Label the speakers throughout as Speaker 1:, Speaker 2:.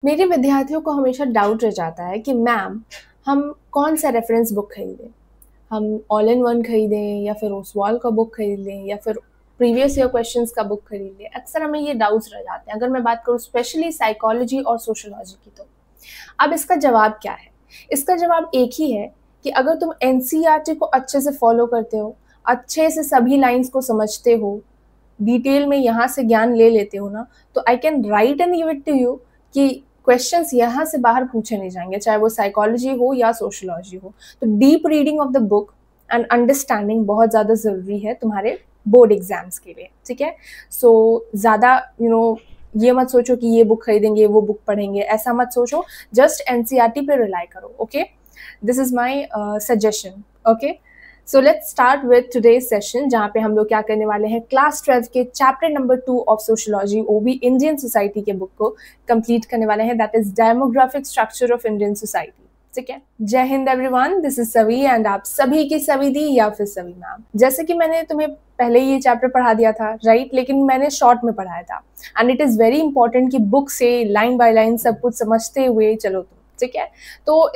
Speaker 1: मेरे विद्यार्थियों को हमेशा डाउट रह जाता है कि मैम हम कौन सा रेफरेंस बुक खरीदें। हम ऑल इन वन खरीदें या फिर ओसवाल का बुक खरीद लें या फिर प्रीवियस ईयर क्वेश्चंस का बुक खरीद लें। अक्सर हमें ये डाउट्स रह जाते हैं। अगर मैं बात करूँ स्पेशली साइकोलॉजी और सोशोलॉजी की, तो अब इसका जवाब क्या है? इसका जवाब एक ही है कि अगर तुम एनसीईआरटी को अच्छे से फॉलो करते हो, अच्छे से सभी लाइंस को समझते हो, डिटेल में यहाँ से ज्ञान ले लेते हो ना, तो I can write and give it to you कि क्वेश्चंस यहाँ से बाहर पूछे नहीं जाएंगे, चाहे वो साइकोलॉजी हो या सोशोलॉजी हो। तो deep reading of the book and understanding बहुत ज़्यादा ज़रूरी है तुम्हारे बोर्ड एग्जाम्स के लिए, ठीक है। सो ज़्यादा ये मत सोचो कि ये बुक खरीदेंगे वो बुक पढ़ेंगे, ऐसा मत सोचो। जस्ट एनसीईआरटी पे रिलाई करो, okay. This is my suggestion, okay. So let's start with today's session, जहाँ पे हम लोग क्या करने वाले हैं, क्लास 12 के चैप्टर नंबर 2 ऑफ सोशोलॉजी, वो भी इंडियन सोसाइटी के बुक को कंप्लीट करने वाले हैं। That is demographic structure of Indian society, ठीक है। जय हिंद everyone, this is Savi and आप सभी की सवी दी या फिर सवी मैम। जैसे कि मैंने तुम्हें पहले ये चैप्टर पढ़ा दिया था, राइट, लेकिन मैंने शॉर्ट में पढ़ाया था and it is very important कि बुक से लाइन बाय लाइन सब कुछ समझते हुए चलो तुम, ठीक है। तो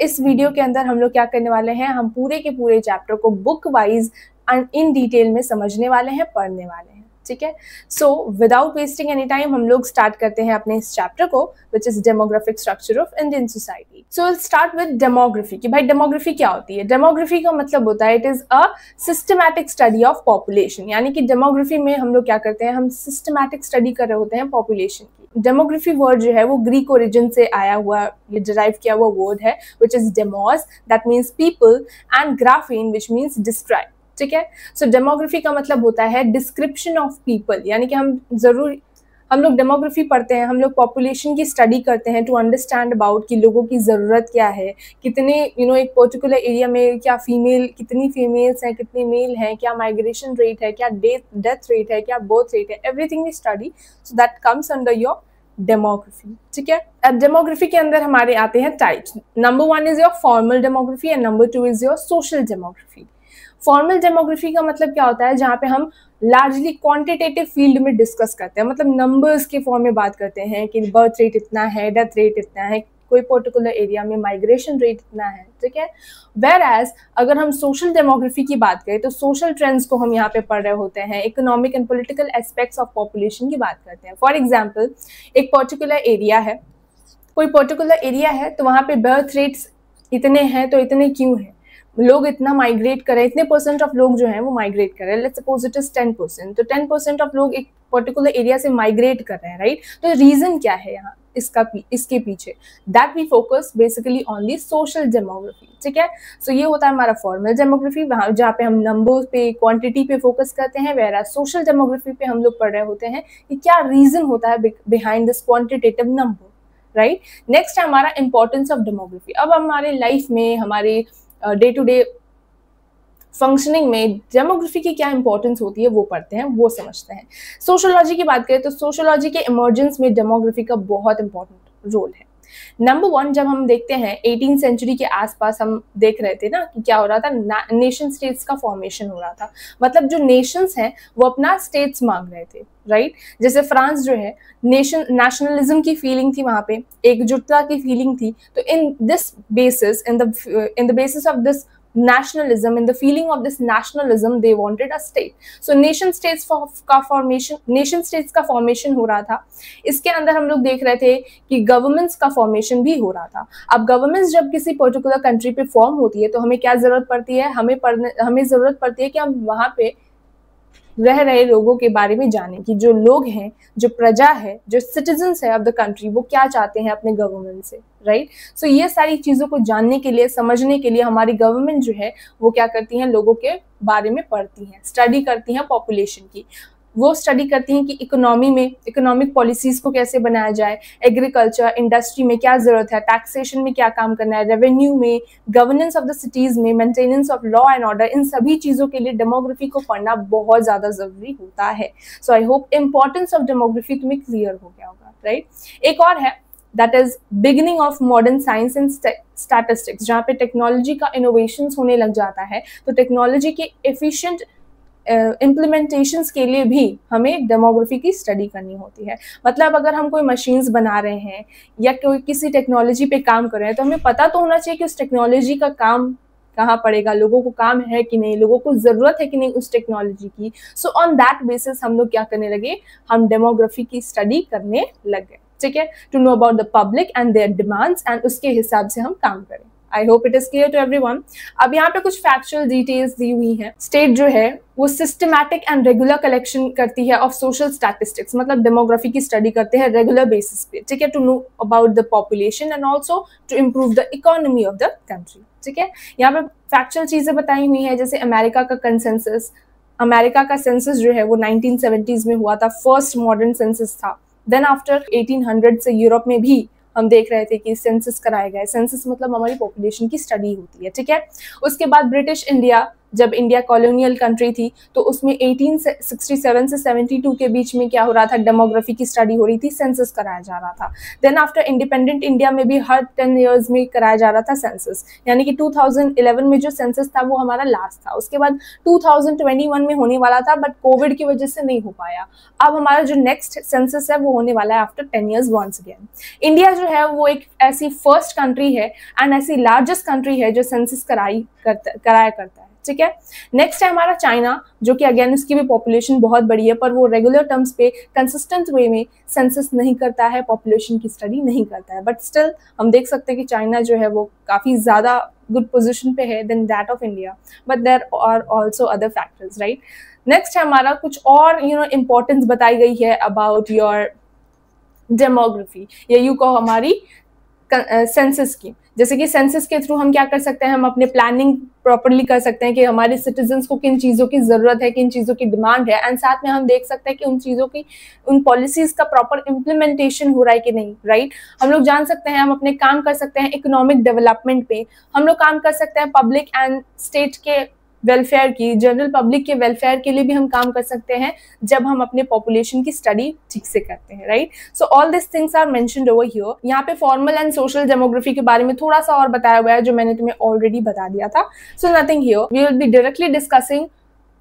Speaker 1: इस वीडियो के अंदर हम लोग क्या करने वाले हैं, हम पूरे के पूरे चैप्टर को बुक वाइज इन डिटेल में समझने वाले हैं, पढ़ने वाले हैं, ठीक है। So without wasting any time हम लोग स्टार्ट करते हैं अपने इस चैप्टर को, which is demographic structure of Indian society. So will start with demography कि भाई डेमोग्राफी क्या होती है। डेमोग्राफी का मतलब होता है it is a systematic study of population, यानी कि डेमोग्राफी में हम लोग क्या करते हैं, हम सिस्टमैटिक स्टडी कर रहे होते हैं पॉपुलेशन की। डेमोग्राफी वर्ड जो है वो ग्रीक ओरिजिन से आया हुआ, ये डिराइव किया हुआ वर्ड है, which is demos, that means people, and graphein which means describe, ठीक है। सो डेमोग्राफी का मतलब होता है डिस्क्रिप्शन ऑफ पीपल, यानी कि हम लोग डेमोग्राफी पढ़ते हैं, हम लोग पॉपुलेशन की स्टडी करते हैं टू अंडरस्टैंड अबाउट कि लोगों की ज़रूरत क्या है, कितने एक पर्टिकुलर एरिया में क्या कितनी फीमेल्स हैं, कितने मेल हैं, क्या माइग्रेशन रेट है, क्या डेथ रेट है, क्या बर्थ रेट है, everything we study, so that comes under your demography, ठीक है। अब डेमोग्राफी के अंदर हमारे आते हैं types. Number 1 is your formal demography and number 2 is your social demography. Formal demography का मतलब क्या होता है, जहाँ पे हम लार्जली क्वांटिटेटिव फील्ड में डिस्कस करते हैं, मतलब नंबर्स के फॉर्म में बात करते हैं कि बर्थ रेट इतना है, डेथ रेट इतना है, कोई पर्टिकुलर एरिया में माइग्रेशन रेट इतना है, ठीक है। वेयर एज अगर हम सोशल डेमोग्राफी की बात करें तो सोशल ट्रेंड्स को हम यहाँ पे पढ़ रहे होते हैं, economic and political aspects of population की बात करते हैं। फॉर एग्जाम्पल, एक पर्टिकुलर एरिया है, कोई पर्टिकुलर एरिया है तो वहाँ पे बर्थ रेट्स इतने हैं, तो इतने क्यों हैं, लोग इतना माइग्रेट कर रहे हैं, इतने परसेंट ऑफ लोग जो हैं वो माइग्रेट कर रहे हैं, लेट्स सपोज इट इज 10%, तो 10% ऑफ लोग एक पर्टिकुलर एरिया से माइग्रेट कर रहे हैं, राइट। तो रीजन क्या है यहाँ इसके पीछे, that we focus basically on the social demography, ठीक है। सो ये होता है हमारा फॉर्मल डेमोग्राफी, वहाँ जहाँ पे हम नंबर्स पे, क्वांटिटी पे फोकस करते हैं, वेयर सोशल डेमोग्राफी पे हम लोग पढ़ रहे होते हैं कि क्या रीजन होता है behind this quantitative number, right. Next है हमारा इंपॉर्टेंस ऑफ डेमोग्राफी। अब हमारे लाइफ में, हमारे डे टू डे फंक्शनिंग में डेमोग्राफी की क्या इंपॉर्टेंस होती है वो पढ़ते हैं, वो समझते हैं। सोशोलॉजी की बात करें तो सोशोलॉजी के इमर्जेंस में डेमोग्राफी का बहुत इंपॉर्टेंट रोल है। नंबर 1, जब हम देखते हैं 18th सेंचुरी के आसपास, हम देख रहे थे ना कि क्या हो रहा था, नेशन स्टेट्स का फॉर्मेशन हो रहा था, मतलब जो नेशंस हैं वो अपना स्टेट्स मांग रहे थे, राइट। जैसे फ्रांस जो है, नेशनलिज्म की फीलिंग थी, वहां पे एकजुटता की फीलिंग थी, तो in the basis of this nationalism, in the feeling of this nationalism, they wanted a state. So nation states का formation हो रहा था। इसके अंदर हम लोग देख रहे थे कि गवर्नमेंट्स का फॉर्मेशन भी हो रहा था। अब गवर्नमेंट्स जब किसी पर्टिकुलर कंट्री पे फॉर्म होती है तो हमें क्या जरूरत पड़ती है, हमें जरूरत पड़ती है कि हम वहां पे रह रहे लोगों के बारे में जाने कि जो लोग हैं, जो प्रजा है, जो सिटीजन्स है ऑफ द कंट्री, वो क्या चाहते हैं अपने गवर्नमेंट से, राइट। सो ये सारी चीज़ों को जानने के लिए, समझने के लिए हमारी गवर्नमेंट जो है वो क्या करती हैं, लोगों के बारे में पढ़ती हैं, स्टडी करती हैं पॉपुलेशन की। वो स्टडी करती हैं कि इकोनॉमी में इकोनॉमिक पॉलिसीज को कैसे बनाया जाए, एग्रीकल्चर इंडस्ट्री में क्या जरूरत है, टैक्सेशन में क्या काम करना है, रेवेन्यू में, गवर्नेंस ऑफ द सिटीज में, maintenance of law and order, इन सभी चीज़ों के लिए डेमोग्राफी को पढ़ना बहुत ज़्यादा जरूरी होता है। So I hope importance of demography तुम्हें क्लियर हो गया होगा, राइट। एक और है, that is beginning of modern science and statistics, जहाँ पे टेक्नोलॉजी का इनोवेशन होने लग जाता है, तो टेक्नोलॉजी के एफिशिएंट इम्प्लीमेंटेशंस के लिए भी हमें डेमोग्राफी की स्टडी करनी होती है। मतलब अगर हम कोई मशीन्स बना रहे हैं या कोई किसी टेक्नोलॉजी पे काम कर रहे हैं तो हमें पता तो होना चाहिए कि उस टेक्नोलॉजी का काम कहाँ पड़ेगा, लोगों को काम है कि नहीं, लोगों को ज़रूरत है कि नहीं उस टेक्नोलॉजी की। सो ऑन दैट बेसिस हम लोग क्या करने लगे, हम डेमोग्राफी की स्टडी करने लग गए, ठीक है, to know about the public and their demands, and उसके हिसाब से हम काम करें। I hope it is clear to everyone. अब यहाँ पे कुछ फैक्चुअल डिटेल्स दी हुई हैं। स्टेट जो है वो सिस्टमैटिक एंड रेगुलर कलेक्शन करती है ऑफ सोशल स्टैटिस्टिक्स, मतलब डेमोग्राफी की स्टडी करते हैं रेगुलर बेसिस पे, ठीक है, to know about the population and also to improve the economy of the country, ठीक है। यहाँ पे फैक्चुअल चीजें बताई हुई हैं, जैसे अमेरिका का कंसेंसस, अमेरिका का सेंसस जो है वो 1970s में हुआ था, फर्स्ट मॉडर्न सेंसस था। देन आफ्टर 1800 से यूरोप में भी हम देख रहे थे कि सेंसस कराए गए। सेंसस मतलब हमारी पॉपुलेशन की स्टडी होती है, ठीक है। उसके बाद ब्रिटिश इंडिया, जब इंडिया कॉलोनियल कंट्री थी तो उसमें 1867 से 72 के बीच में क्या हो रहा था, डेमोग्राफी की स्टडी हो रही थी, सेंसस कराया जा रहा था। देन आफ्टर इंडिपेंडेंट इंडिया में भी हर 10 ईयर्स में कराया जा रहा था सेंसस, यानी कि 2011 में जो सेंसस था वो हमारा लास्ट था। उसके बाद 2021 में होने वाला था, बट कोविड की वजह से नहीं हो पाया। अब हमारा जो नेक्स्ट सेंसस है वो होने वाला है after 10 years once again. India जो है वो एक ऐसी फर्स्ट कंट्री है एंड ऐसी लार्जेस्ट कंट्री है जो सेंसस कराया करता है, ठीक है। नेक्स्ट है हमारा चाइना, जो कि अगेन उसकी भी पॉपुलेशन बहुत बड़ी है, पर वो रेगुलर टर्म्स पे कंसिस्टेंट वे में सेंसस नहीं करता है, पॉपुलेशन की स्टडी नहीं करता है, बट स्टिल हम देख सकते हैं कि चाइना जो है वो काफी ज्यादा गुड पोजिशन पे है then that of India, but there are also other factors, right. Next है हमारा कुछ और इंपॉर्टेंस बताई गई है अबाउट योर डेमोग्राफी, या यू कहो हमारी सेंसस की। जैसे कि सेंसस के थ्रू हम क्या कर सकते हैं, हम अपने प्लानिंग प्रॉपरली कर सकते हैं कि हमारे सिटीजन्स को किन चीज़ों की ज़रूरत है, किन चीज़ों की डिमांड है, एंड साथ में हम देख सकते हैं कि उन चीज़ों की, उन पॉलिसीज़ का प्रॉपर इम्प्लीमेंटेशन हो रहा है कि नहीं, राइट। हम लोग जान सकते हैं, हम अपने काम कर सकते हैं इकोनॉमिक डेवलपमेंट पे, हम लोग काम कर सकते हैं पब्लिक एंड स्टेट के वेलफेयर की, जनरल पब्लिक के वेलफेयर के लिए भी हम काम कर सकते हैं जब हम अपने पॉपुलेशन की स्टडी ठीक से करते हैं, right. So all this things are mentioned over here. यहाँ पे फॉर्मल एंड सोशल डेमोग्राफी के बारे में थोड़ा सा और बताया हुआ है जो मैंने तुम्हें ऑलरेडी बता दिया था। So nothing here, we will be directly discussing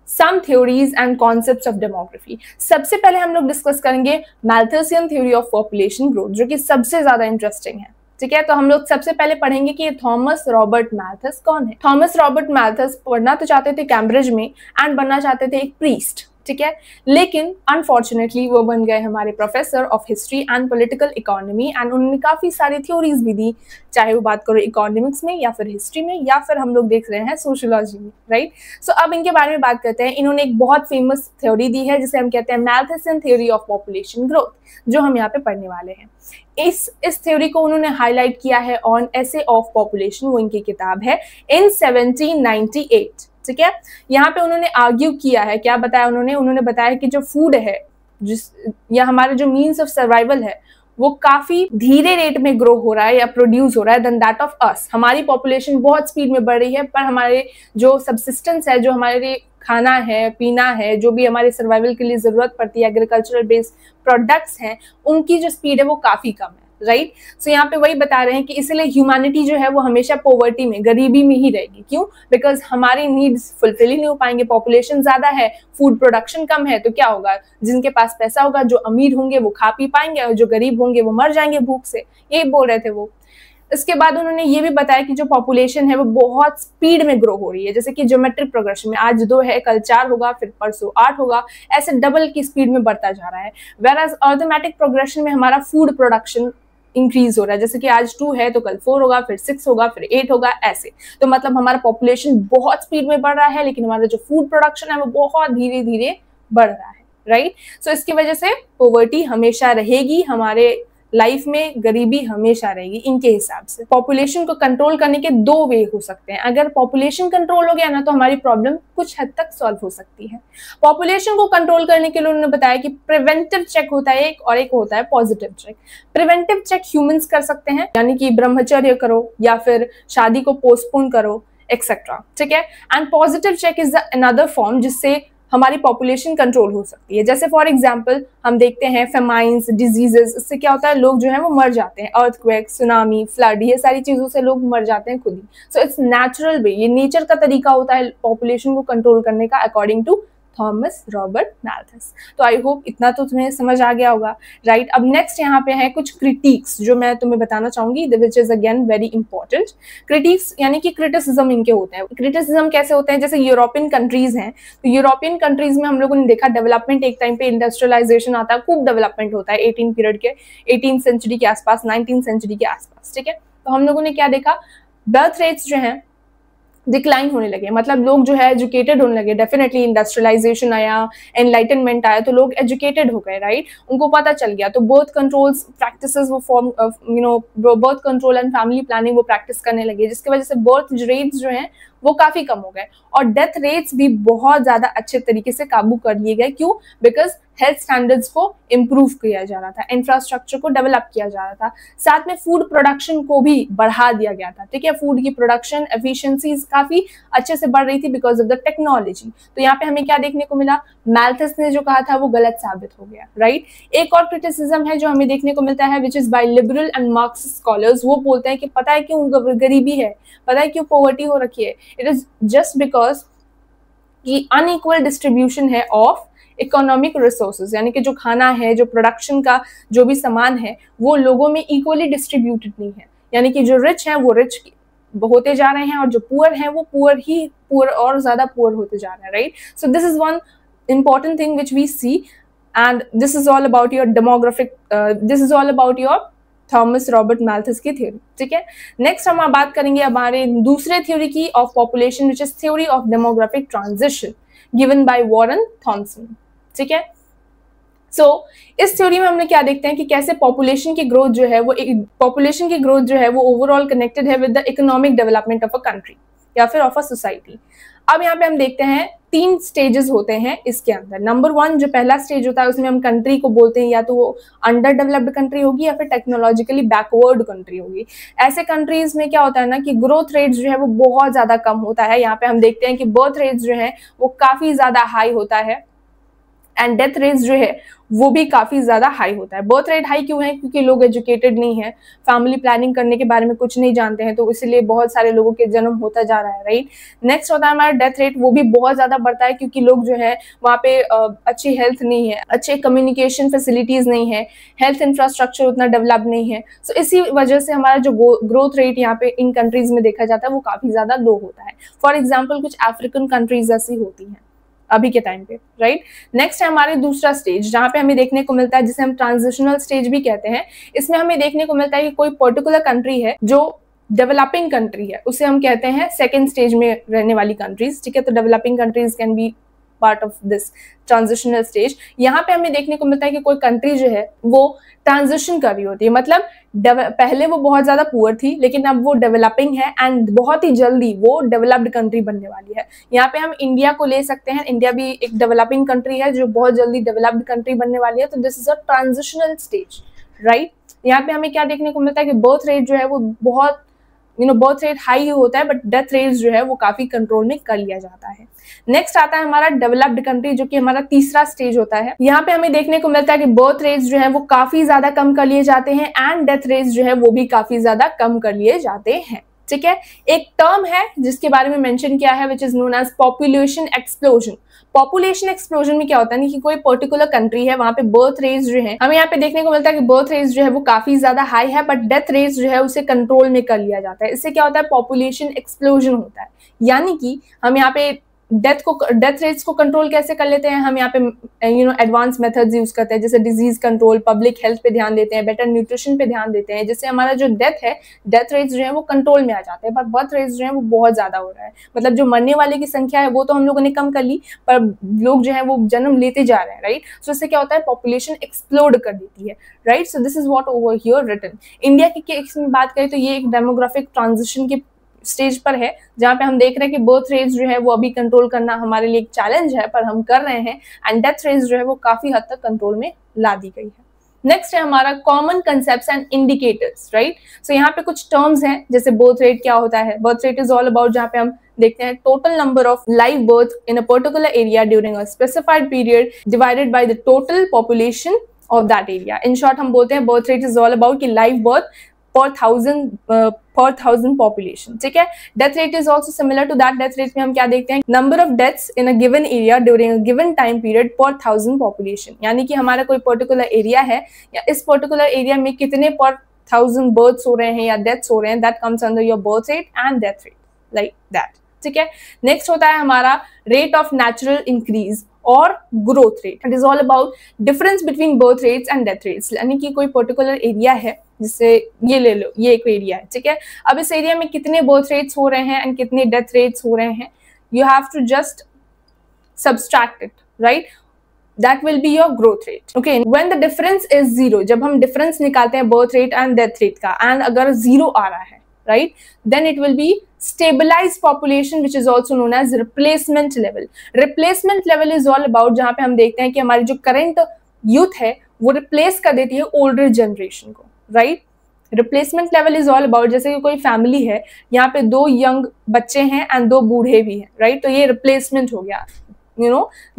Speaker 1: some theories and concepts of demography। सबसे पहले हम लोग डिस्कस करेंगे मैल्थसियन थ्योरी ऑफ पॉपुलेशन ग्रोथ, जो कि सबसे ज्यादा इंटरेस्टिंग है, ठीक है। तो हम लोग सबसे पहले पढ़ेंगे कि थॉमस रॉबर्ट मैल्थस कौन है। थॉमस रॉबर्ट मैल्थस पढ़ना तो चाहते थे कैम्ब्रिज में एंड बनना चाहते थे एक प्रीस्ट, ठीक है, लेकिन अनफॉर्चुनेटली वो बन गए हमारे professor of history and political economy, and उन्होंने काफी सारी थ्योरीज भी दी, चाहे वो बात करो इकोनॉमिक्स में या फिर हिस्ट्री में या फिर हम लोग देख रहे हैं सोशियोलॉजी में, राइट। सो अब इनके बारे में बात करते हैं। इन्होंने एक बहुत फेमस थ्योरी दी है जिसे हम कहते हैं मैल्थसियन थ्योरी ऑफ पॉपुलेशन ग्रोथ, जो हम यहाँ पे पढ़ने वाले हैं। इस थ्योरी को उन्होंने हाईलाइट किया है ऑन एसे ऑफ पॉपुलेशन, वो इनकी किताब है, इन 1798, ठीक है। यहाँ पे उन्होंने आर्ग्यू किया है, क्या बताया उन्होंने बताया कि जो फूड है या हमारा जो मीन्स ऑफ सर्वाइवल है वो काफी धीरे रेट में ग्रो हो रहा है या प्रोड्यूस हो रहा है देन दैट ऑफ अस। हमारी पॉपुलेशन बहुत स्पीड में बढ़ रही है, पर हमारे जो सब्सिस्टेंस है, जो हमारे खाना है, पीना है, जो भी हमारे सर्वाइवल के लिए जरूरत पड़ती है, एग्रीकल्चरल बेस्ड प्रोडक्ट्स हैं, उनकी जो स्पीड है वो काफी कम है, राइट। सो यहाँ पे वही बता रहे हैं कि इसलिए ह्यूमैनिटी जो है वो हमेशा पॉवर्टी में, गरीबी में ही रहेगी। क्यों? बिकॉज हमारी नीड्स फुलफिल ही नहीं हो पाएंगे, पॉपुलेशन ज्यादा है, फूड प्रोडक्शन कम है, तो क्या होगा, जिनके पास पैसा होगा, जो अमीर होंगे वो खा पी पाएंगे और जो गरीब होंगे वो मर जाएंगे भूख से, यही बोल रहे थे वो। इसके बाद उन्होंने ये भी बताया कि जो पॉपुलेशन है वो बहुत स्पीड में ग्रो हो रही है, जैसे कि ज्योमेट्रिक प्रोग्रेशन में आज 2 है, कल 4 होगा, फिर परसों 8 होगा, ऐसे डबल की स्पीड में बढ़ता जा रहा है। वेराज अर्थमेटिक प्रोग्रेशन में हमारा फूड प्रोडक्शन इंक्रीज हो रहा है, जैसे कि आज 2 है तो कल 4 होगा, फिर 6 होगा, फिर 8 होगा, ऐसे। तो मतलब हमारा पॉपुलेशन बहुत स्पीड में बढ़ रहा है, लेकिन हमारा जो फूड प्रोडक्शन है वो बहुत धीरे धीरे बढ़ रहा है, राइट। सो इसकी वजह से पॉवर्टी हमेशा रहेगी हमारे लाइफ में, गरीबी हमेशा रहेगी इनके हिसाब से। पॉपुलेशन को कंट्रोल करने के 2 वे हो सकते हैं। अगर पॉपुलेशन कंट्रोल हो गया ना तो हमारी प्रॉब्लम कुछ हद तक सॉल्व हो सकती है। पॉपुलेशन को कंट्रोल करने के लिए उन्होंने बताया कि प्रिवेंटिव चेक होता है एक, और एक होता है positive check. Preventive check humans कर सकते हैं, यानी कि ब्रह्मचर्य करो या फिर शादी को पोस्टपोन करो, एक्सेट्रा, ठीक है। And positive check is another form जिससे हमारी पॉपुलेशन कंट्रोल हो सकती है। जैसे फॉर एग्जांपल हम देखते हैं फेमाइन्स, डिजीजेस, इससे क्या होता है, लोग जो है वो मर जाते हैं, अर्थक्वेक, सुनामी, फ्लड, ये सारी चीजों से लोग मर जाते हैं खुद ही। सो इट्स नेचुरल वे, ये नेचर का तरीका होता है पॉपुलेशन को कंट्रोल करने का अकॉर्डिंग टू थॉमस रॉबर्ट मैल्थस। तो आई होप इतना तो तुम्हें समझ आ गया होगा, राइट। अब नेक्स्ट यहाँ पे है कुछ क्रिटिक्स जो मैं तुम्हें बताना चाहूंगी, विच is again very important. Critics यानी कि क्रिटिसिज्म इनके होते हैं। क्रिटिसिज्म कैसे होते हैं, जैसे यूरोपियन कंट्रीज हैं, तो यूरोपियन कंट्रीज में हम लोगों ने देखा डेवलपमेंट, एक टाइम पे इंडस्ट्रियलाइजेशन आता है, खूब डेवलपमेंट होता है 18 सेंचुरी के आसपास, 19 सेंचुरी के आसपास, ठीक है। तो हम लोगों ने क्या देखा, बर्थ रेट्स जो हैं डिक्लाइन होने लगे, मतलब लोग जो है एजुकेटेड होने लगे। डेफिनेटली इंडस्ट्रियलाइजेशन आया, एनलाइटनमेंट आया, तो लोग एजुकेटेड हो गए, राइट। उनको पता चल गया, तो बर्थ कंट्रोल्स प्रैक्टिसेस वो form birth control and family planning वो प्रैक्टिस करने लगे, जिसकी वजह से बर्थ रेट्स जो हैं वो काफी कम हो गए और डेथ रेट्स भी बहुत ज्यादा अच्छे तरीके से काबू कर लिए गए। क्यों? बिकॉज हेल्थ स्टैंडर्ड्स को इम्प्रूव किया जा रहा था, इंफ्रास्ट्रक्चर को डेवलप किया जा रहा था, साथ में फूड प्रोडक्शन को भी बढ़ा दिया गया था, ठीक है। फूड की प्रोडक्शन एफिशिएंसीज काफी अच्छे से बढ़ रही थी बिकॉज ऑफ द टेक्नोलॉजी। तो यहाँ पे हमें क्या देखने को मिला, मैल्थस ने जो कहा था वो गलत साबित हो गया, राइट। एक और क्रिटिसिज्म है जो हमें देखने को मिलता है, which is by liberal and Marxist scholars. वो बोलते हैं कि पता है क्यों गरीबी है, पता है क्यों पॉवर्टी हो रखी है, इट इज जस्ट बिकॉज कि अनइक्वल डिस्ट्रीब्यूशन है ऑफ इकोनॉमिक रिसोर्सेज, यानी कि जो खाना है, जो प्रोडक्शन का जो भी सामान है, वो लोगों में इक्वली डिस्ट्रीब्यूटेड नहीं है। यानी कि जो रिच हैं वो रिच होते जा रहे हैं और जो पुअर हैं वो पुअर और ज्यादा पुअर होते जा रहे हैं, right. So this is one important thing which we see, and this is all about your demographic this is all about your Thomas Robert Malthus की थ्योरी, ठीक है। नेक्स्ट हम बात करेंगे हमारे दूसरे थ्योरी की of population, which is theory of demographic transition given by Warren Thompson, ठीक है। सो इस थ्योरी में हमने क्या देखते हैं कि कैसे पॉपुलेशन की ग्रोथ जो है वो ओवरऑल कनेक्टेड है with the economic development of a country या फिर ऑफ अ सोसाइटी। अब यहाँ पे हम देखते हैं 3 स्टेजेस होते हैं इसके अंदर। नंबर 1 जो पहला स्टेज होता है उसमें हम कंट्री को बोलते हैं या तो वो अंडर डेवलप्ड कंट्री होगी या फिर टेक्नोलॉजिकली बैकवर्ड कंट्री होगी। ऐसे कंट्रीज में क्या होता है ना कि ग्रोथ रेट जो है वो बहुत ज्यादा कम होता है। यहाँ पे हम देखते हैं कि बर्थ रेट जो है वो काफी ज्यादा हाई होता है एंड डेथ रेट जो है वो भी काफी ज्यादा हाई होता है। बर्थ रेट हाई क्यों है? क्योंकि लोग एजुकेटेड नहीं है, फैमिली प्लानिंग करने के बारे में कुछ नहीं जानते हैं, तो इसलिए बहुत सारे लोगों के जन्म होता जा रहा है, राइट। नेक्स्ट होता है हमारा डेथ रेट, वो भी बहुत ज्यादा बढ़ता है क्योंकि लोग जो है वहाँ पे अच्छी हेल्थ नहीं है, अच्छे कम्युनिकेशन फैसिलिटीज नहीं है, हेल्थ इंफ्रास्ट्रक्चर उतना डेवलप नहीं है। सो इसी वजह से हमारा जो ग्रोथ रेट यहाँ पे इन कंट्रीज में देखा जाता है वो काफी ज्यादा लो होता है। फॉर एग्जाम्पल कुछ अफ्रीकन कंट्रीज ऐसी होती हैं अभी के टाइम पे, राइट। नेक्स्ट है हमारे दूसरा स्टेज जहां पे हमें देखने को मिलता है, जिसे हम ट्रांजिशनल स्टेज भी कहते हैं। इसमें हमें देखने को मिलता है कि कोई पर्टिकुलर कंट्री है जो डेवलपिंग कंट्री है, उसे हम कहते हैं सेकेंड स्टेज में रहने वाली कंट्रीज, ठीक है। तो developing countries can be part of this transitional stage. यहाँ पे हमें देखने को मिलता है कि कोई कंट्री जो है वो ट्रांजिशन कर रही होती है, मतलब पहले वो बहुत ज्यादा पुअर थी लेकिन अब वो डेवलपिंग है एंड बहुत ही जल्दी वो डेवलप्ड कंट्री बनने वाली है। यहाँ पे हम इंडिया को ले सकते हैं, इंडिया भी एक डेवलपिंग कंट्री है जो बहुत जल्दी डेवलप्ड कंट्री बनने वाली है। तो this is a transitional stage, right. यहाँ पे हमें क्या देखने को मिलता है कि बर्थ रेट जो है वो बहुत बर्थ रेट हाई होता है बट डेथ रेट जो है वो काफी कंट्रोल में कर लिया जाता है। नेक्स्ट आता है हमारा डेवलप्ड कंट्री, जो कि हमारा तीसरा स्टेज होता है। यहाँ पे हमें देखने को मिलता है कि बर्थ रेट्स जो है वो काफी ज्यादा कम कर लिए जाते हैं एंड डेथ रेट्स जो है वो भी काफी ज्यादा कम कर लिए जाते हैं, ठीक है। एक टर्म है जिसके बारे में मेंशन किया है, which is known as population explosion. Population explosion में क्या होता है ना कि कोई पर्टिकुलर कंट्री है, वहां पे बर्थ रेट्स जो है हमें यहाँ पे देखने को मिलता है कि बर्थ रेट्स जो है वो काफी ज्यादा हाई है बट डेथ रेट्स जो है उसे कंट्रोल में कर लिया जाता है। इससे क्या होता है, पॉपुलेशन एक्सप्लोजन होता है। यानी कि हम यहाँ पे डेथ रेट्स को कंट्रोल कैसे कर लेते हैं, हम यहाँ पे एडवांस मेथड्स यूज करते हैं, जैसे डिजीज कंट्रोल, पब्लिक हेल्थ पे ध्यान देते हैं, बेटर न्यूट्रिशन पे ध्यान देते हैं, जिससे हमारा जो डेथ रेट्स जो है वो कंट्रोल में आ जाते हैं। पर बर्थ रेट्स जो है वो बहुत ज्यादा हो रहा है, मतलब जो मरने वाले की संख्या है वो तो हम लोगों ने कम कर ली पर लोग जो है वो जन्म लेते जा रहे हैं, राइट। सो इससे क्या होता है, पॉपुलेशन एक्सप्लोड कर देती है, right. So this is what over here written. India के केस में बात करें तो ये एक डेमोग्राफिक ट्रांजिशन के स्टेज पर है, जहां पे हम देख रहे हैं कि बर्थ रेट्स जो है वो अभी कंट्रोल करना हमारे लिए एक चैलेंज है, पर हम कर रहे हैं एंड डेथ रेट्स जो है वो काफी हद तक कंट्रोल में ला दी गई है। नेक्स्ट है हमारा common concepts and indicators, right. So यहाँ पे कुछ टर्म्स हैं, जैसे बर्थ रेट क्या होता है। Birth rate is all about, जहाँ पे हम देखते हैं total number of live birth in a particular area during a specified period divided by the total population of that area. In short हम बोलते हैं birth rate is all about कि live birth per thousand population, ठीक है। Death rate is also similar to that. Death rate में हम क्या देखते हैं, number of deaths in a given area during a given time period पर thousand population, यानी कि हमारा कोई पर्टिकुलर एरिया है या इस पर्टिकुलर एरिया में कितने पर थाउजेंड बर्थ्स हो रहे हैं या डेथ्स हो रहे हैं, that comes under your birth rate and death rate, like that, ठीक है। नेक्स्ट होता है हमारा रेट ऑफ नेचुरल इंक्रीज और growth rate. It is all about difference between birth rates and death rates, यानी कि कोई पर्टिकुलर एरिया है, जिससे ये ले लो, ये एक एरिया है, ठीक है। अब इस एरिया में कितने बर्थ रेट्स हो रहे हैं एंड कितने डेथ रेट्स हो रहे हैं, you have to just subtract it, right, that will be your growth rate. Okay, when the difference is zero, जब हम डिफरेंस निकालते हैं birth rate and death rate का, एंड अगर जीरो आ रहा है, right, then it will be stabilized population, which is also known as replacement level. Replacement level is all about जहाँ पे हम देखते हैं कि हमारी जो current youth है वो replace कर देती है older generation को, right? Replacement level is all about जैसे कि कोई family है, यहाँ पे 2 young बच्चे हैं and 2 बूढ़े भी हैं, right? तो ये replacement हो गया,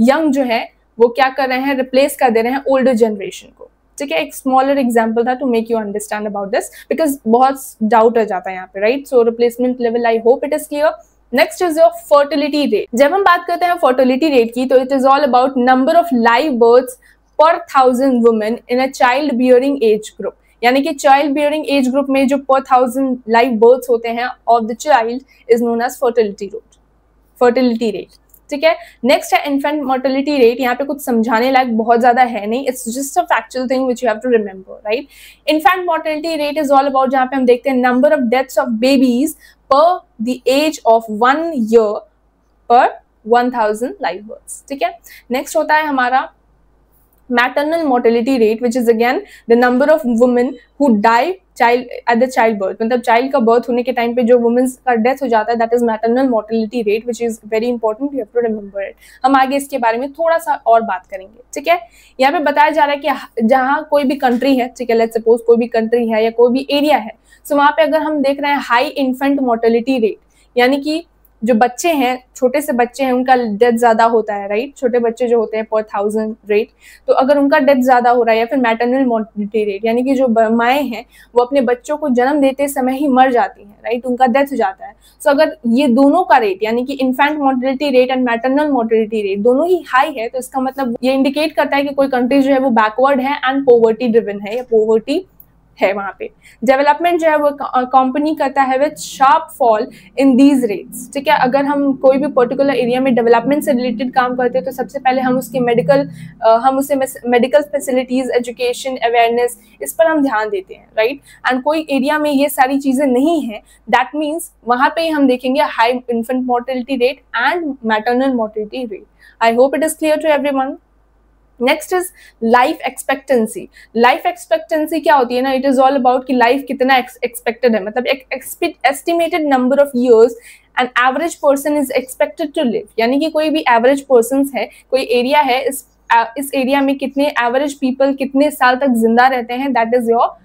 Speaker 1: young जो है वो क्या कर रहे हैं, replace कर दे रहे हैं older generation को, ठीक है। एक स्मॉलर एग्जाम्पल था to make you understand about this, because बहुत डाउट रह जाता है यहाँ पे, right. So replacement level, I hope it is clear. Next is your fertility rate. जब हम बात करते हैं फर्टिलिटी रेट की, तो it is all about number of live births per 1000 women in a child bearing age group, यानी कि child bearing age group में जो पर 1000 लाइव बर्थ्स होते हैं of the child is known as fertility rate, ठीक है। नेक्स्ट है इन्फेंट मोर्टेलिटी रेट। यहाँ पे कुछ समझाने लायक बहुत ज्यादा है नहीं, it's just a factual thing which you have to remember, right. Infant mortality rate is all about जहाँ पे हम देखते हैं number of deaths of babies per the age of 1 year पर 1000 लाइव बर्थ्स, ठीक है। नेक्स्ट होता है हमारा maternal mortality rate, which is again the number of women who die child at the child birth, मतलब चाइल्ड का birth होने के टाइम पे जो वुमेन्स का डेथ हो जाता है, that is maternal mortality rate, which is very important, you have to remember it. हम आगे इसके बारे में थोड़ा सा और बात करेंगे, ठीक है। यहाँ पे बताया जा रहा है कि जहाँ कोई भी कंट्री है, ठीक है, लेट्स सपोज कोई भी कंट्री है या कोई भी एरिया है, सो वहाँ पे अगर हम देख रहे हैं हाई इन्फेंट मोर्टेलिटी रेट, यानी कि जो बच्चे हैं, छोटे से बच्चे हैं, उनका डेथ ज्यादा होता है, राइट। छोटे बच्चे जो होते हैं पर 1000 रेट, तो अगर उनका डेथ ज्यादा हो रहा है, या फिर मैटरनल मोर्टेलिटी रेट, यानी कि जो माएँ हैं वो अपने बच्चों को जन्म देते समय ही मर जाती हैं, राइट, उनका डेथ हो जाता है। सो अगर ये दोनों का रेट, यानी कि infant mortality rate and maternal mortality rate दोनों ही हाई है, तो इसका मतलब ये इंडिकेट करता है कि कोई कंट्री जो है वो बैकवर्ड है एंड पॉवर्टी ड्रिवन है, या पॉवर्टी है वहां पे। डेवलपमेंट जो है वो कंपनी करता है with sharp fall in these rates, ठीक है। अगर हम कोई भी पर्टिकुलर एरिया में डेवलपमेंट से रिलेटेड काम करते हैं, तो सबसे पहले हम उसके मेडिकल फैसिलिटीज, एजुकेशन, अवेयरनेस, इस पर हम ध्यान देते हैं, राइट। एंड कोई एरिया में ये सारी चीजें नहीं है, दैट मीन्स वहां पे हम देखेंगे high infant mortality rate and maternal mortality rate. I hope it is clear to everyone. Next is life expectancy. Life expectancy क्या होती है ना, इट इज ऑल अबाउट कि लाइफ कितना एक्सपेक्टेड है, मतलब एक estimated number of years an average person is expected to live, यानी कि कोई भी एवरेज पर्सन है, कोई एरिया है, इस एरिया में कितने एवरेज पीपल कितने साल तक जिंदा रहते हैं, that is your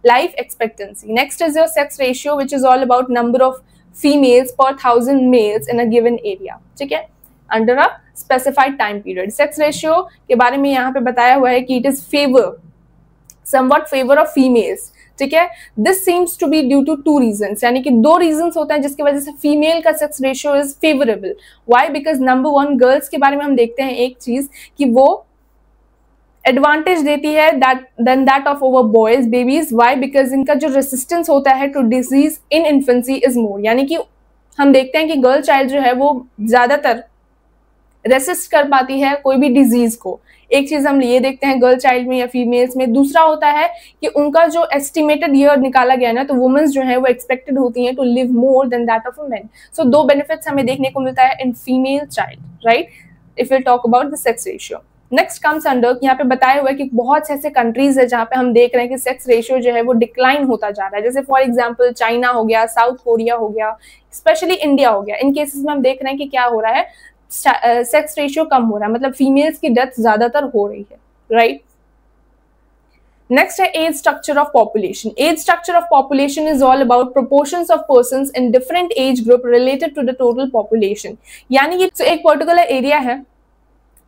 Speaker 1: life expectancy. Next is your sex ratio, which is all about number of females per 1000 males in a given area, ठीक है, under a specified time period. Sex ratio के बारे में यहाँ पे बताया हुआ है कि it is somewhat favour of females, ठीक है। This seems to be due to 2 reasons, यानी कि 2 reasons होते हैं जिसकी वजह से फीमेल का sex ratio is favourable. Why? Because number 1, girls के बारे में हम देखते हैं एक चीज कि वो एडवांटेज देती है then that of over boys babies. Why? Because इनका जो रेसिस्टेंस होता है to disease in infancy is more, यानी कि हम देखते हैं कि गर्ल चाइल्ड जो है वो ज्यादातर रेसिस्ट कर पाती है कोई भी डिजीज को। एक चीज हम ये देखते हैं गर्ल चाइल्ड में या फीमेल्स में। दूसरा होता है कि उनका जो एस्टिमेटेड ईयर निकाला गया ना, तो वुमेन्स जो है वो एक्सपेक्टेड होती हैं to live more than that of a man. So 2 benefits हमें देखने को मिलता है in female child, right, if you talk about the sex ratio. Next comes under, यहाँ पे बताया हुआ है कि बहुत से ऐसे कंट्रीज है जहाँ पे हम देख रहे हैं कि सेक्स रेशियो जो है वो डिक्लाइन होता जा रहा है, जैसे फॉर एग्जांपल चाइना हो गया, साउथ कोरिया हो गया, स्पेशली इंडिया हो गया। इन केसेस में हम देख रहे हैं कि क्या हो रहा है, सेक्स रेशियो कम हो रहा है, मतलब फीमेल्स की डेथ ज्यादातर हो रही है, राइट। नेक्स्ट है age structure of population. Age structure of population is all about proportions of persons in different age group related to the total population, यानी कि एक पर्टिकुलर एरिया है,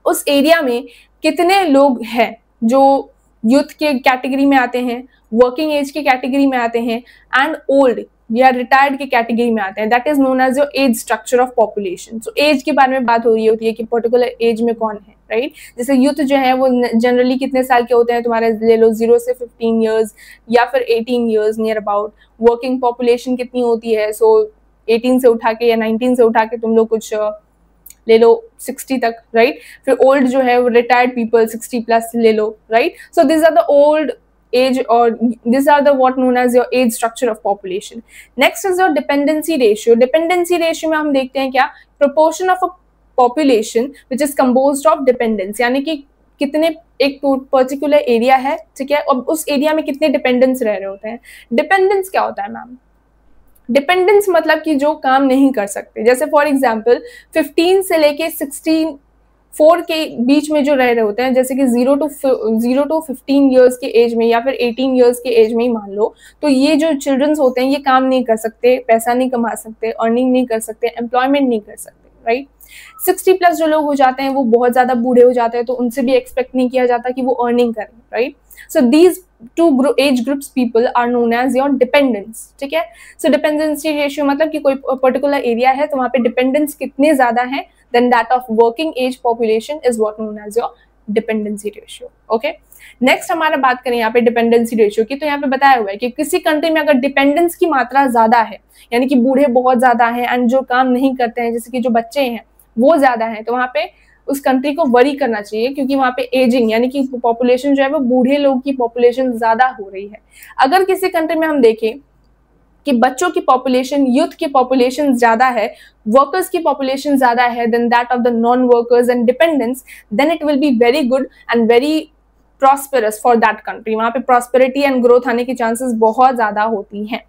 Speaker 1: उस एरिया में कितने लोग हैं जो यूथ के कैटेगरी में आते हैं, वर्किंग एज के कैटेगरी में आते हैं, एंड ओल्ड या रिटायर्ड की कैटेगरी में आते हैं. That is known as your age structure of population. So age के बारे में बात हो रही होती है कि पर्टिकुलर एज में कौन है, राइट. जैसे यूथ जो है वो जनरली कितने साल के होते हैं तुम्हारे, ले लो 0 से 15 ईयर्स या फिर 18 years near about. Working population कितनी होती है, सो 18 से उठा के या 19 से उठा के तुम लोग कुछ ले लो 60 तक, राइट. फिर ओल्ड जो है वो रिटायर्ड पीपल 60 प्लस ले लो, right. So this are the old age, or these are the what known as your age structure of population. Next is your dependency ratio. Dependency ratio में हम देखते हैं क्या, proportion of a population which is composed of dependents, यानी कि कितने एक particular area है, ठीक है, और उस एरिया में कितने डिपेंडेंट्स रह रहे होते हैं. डिपेंडेंस क्या होता है मैम? डिपेंडेंस मतलब कि जो काम नहीं कर सकते. जैसे फॉर एग्जाम्पल 15 से लेके 64 के बीच में जो रह रहे होते हैं, जैसे कि 0 to 15 ईयर्स के एज में या फिर 18 ईयर्स के एज में ही मान लो, तो ये जो चिल्ड्रंस होते हैं ये काम नहीं कर सकते, पैसा नहीं कमा सकते, अर्निंग नहीं कर सकते, एम्प्लॉयमेंट नहीं कर सकते, राइट. 60 प्लस जो लोग हो जाते हैं वो बहुत ज्यादा बूढ़े हो जाते हैं, तो उनसे भी एक्सपेक्ट नहीं किया जाता कि वो अर्निंग करें, right. So these two age groups people are known as your dependents, ठीक है. सो डिपेंडेंसी रेशियो मतलब कि कोई पर्टिकुलर एरिया है तो वहाँ पे डिपेंडेंस कितने ज्यादा है, then that of working age population is what known as your dependency ratio. Okay. Next हमारा बात करें यहाँ पे डिपेंडेंसी रेशियो की, तो यहाँ पे बताया हुआ है कि किसी कंट्री में अगर डिपेंडेंस की मात्रा ज्यादा है, यानी कि बूढ़े बहुत ज्यादा हैं एंड जो काम नहीं करते हैं, जैसे कि जो बच्चे हैं वो ज्यादा हैं, तो वहाँ पे उस कंट्री को वरी करना चाहिए, क्योंकि वहाँ पे एजिंग यानी कि पॉपुलेशन जो है वो बूढ़े लोग की पॉपुलेशन ज्यादा हो रही है. अगर किसी कंट्री में हम देखें कि बच्चों की पॉपुलेशन, यूथ की पॉपुलेशन ज्यादा है, वर्कर्स की पॉपुलेशन ज्यादा है then that of the non workers and dependents, then it will be very good and very prosperous for that country. वहां पे प्रॉस्पेरिटी एंड ग्रोथ आने की चांसेस बहुत ज्यादा होती हैं,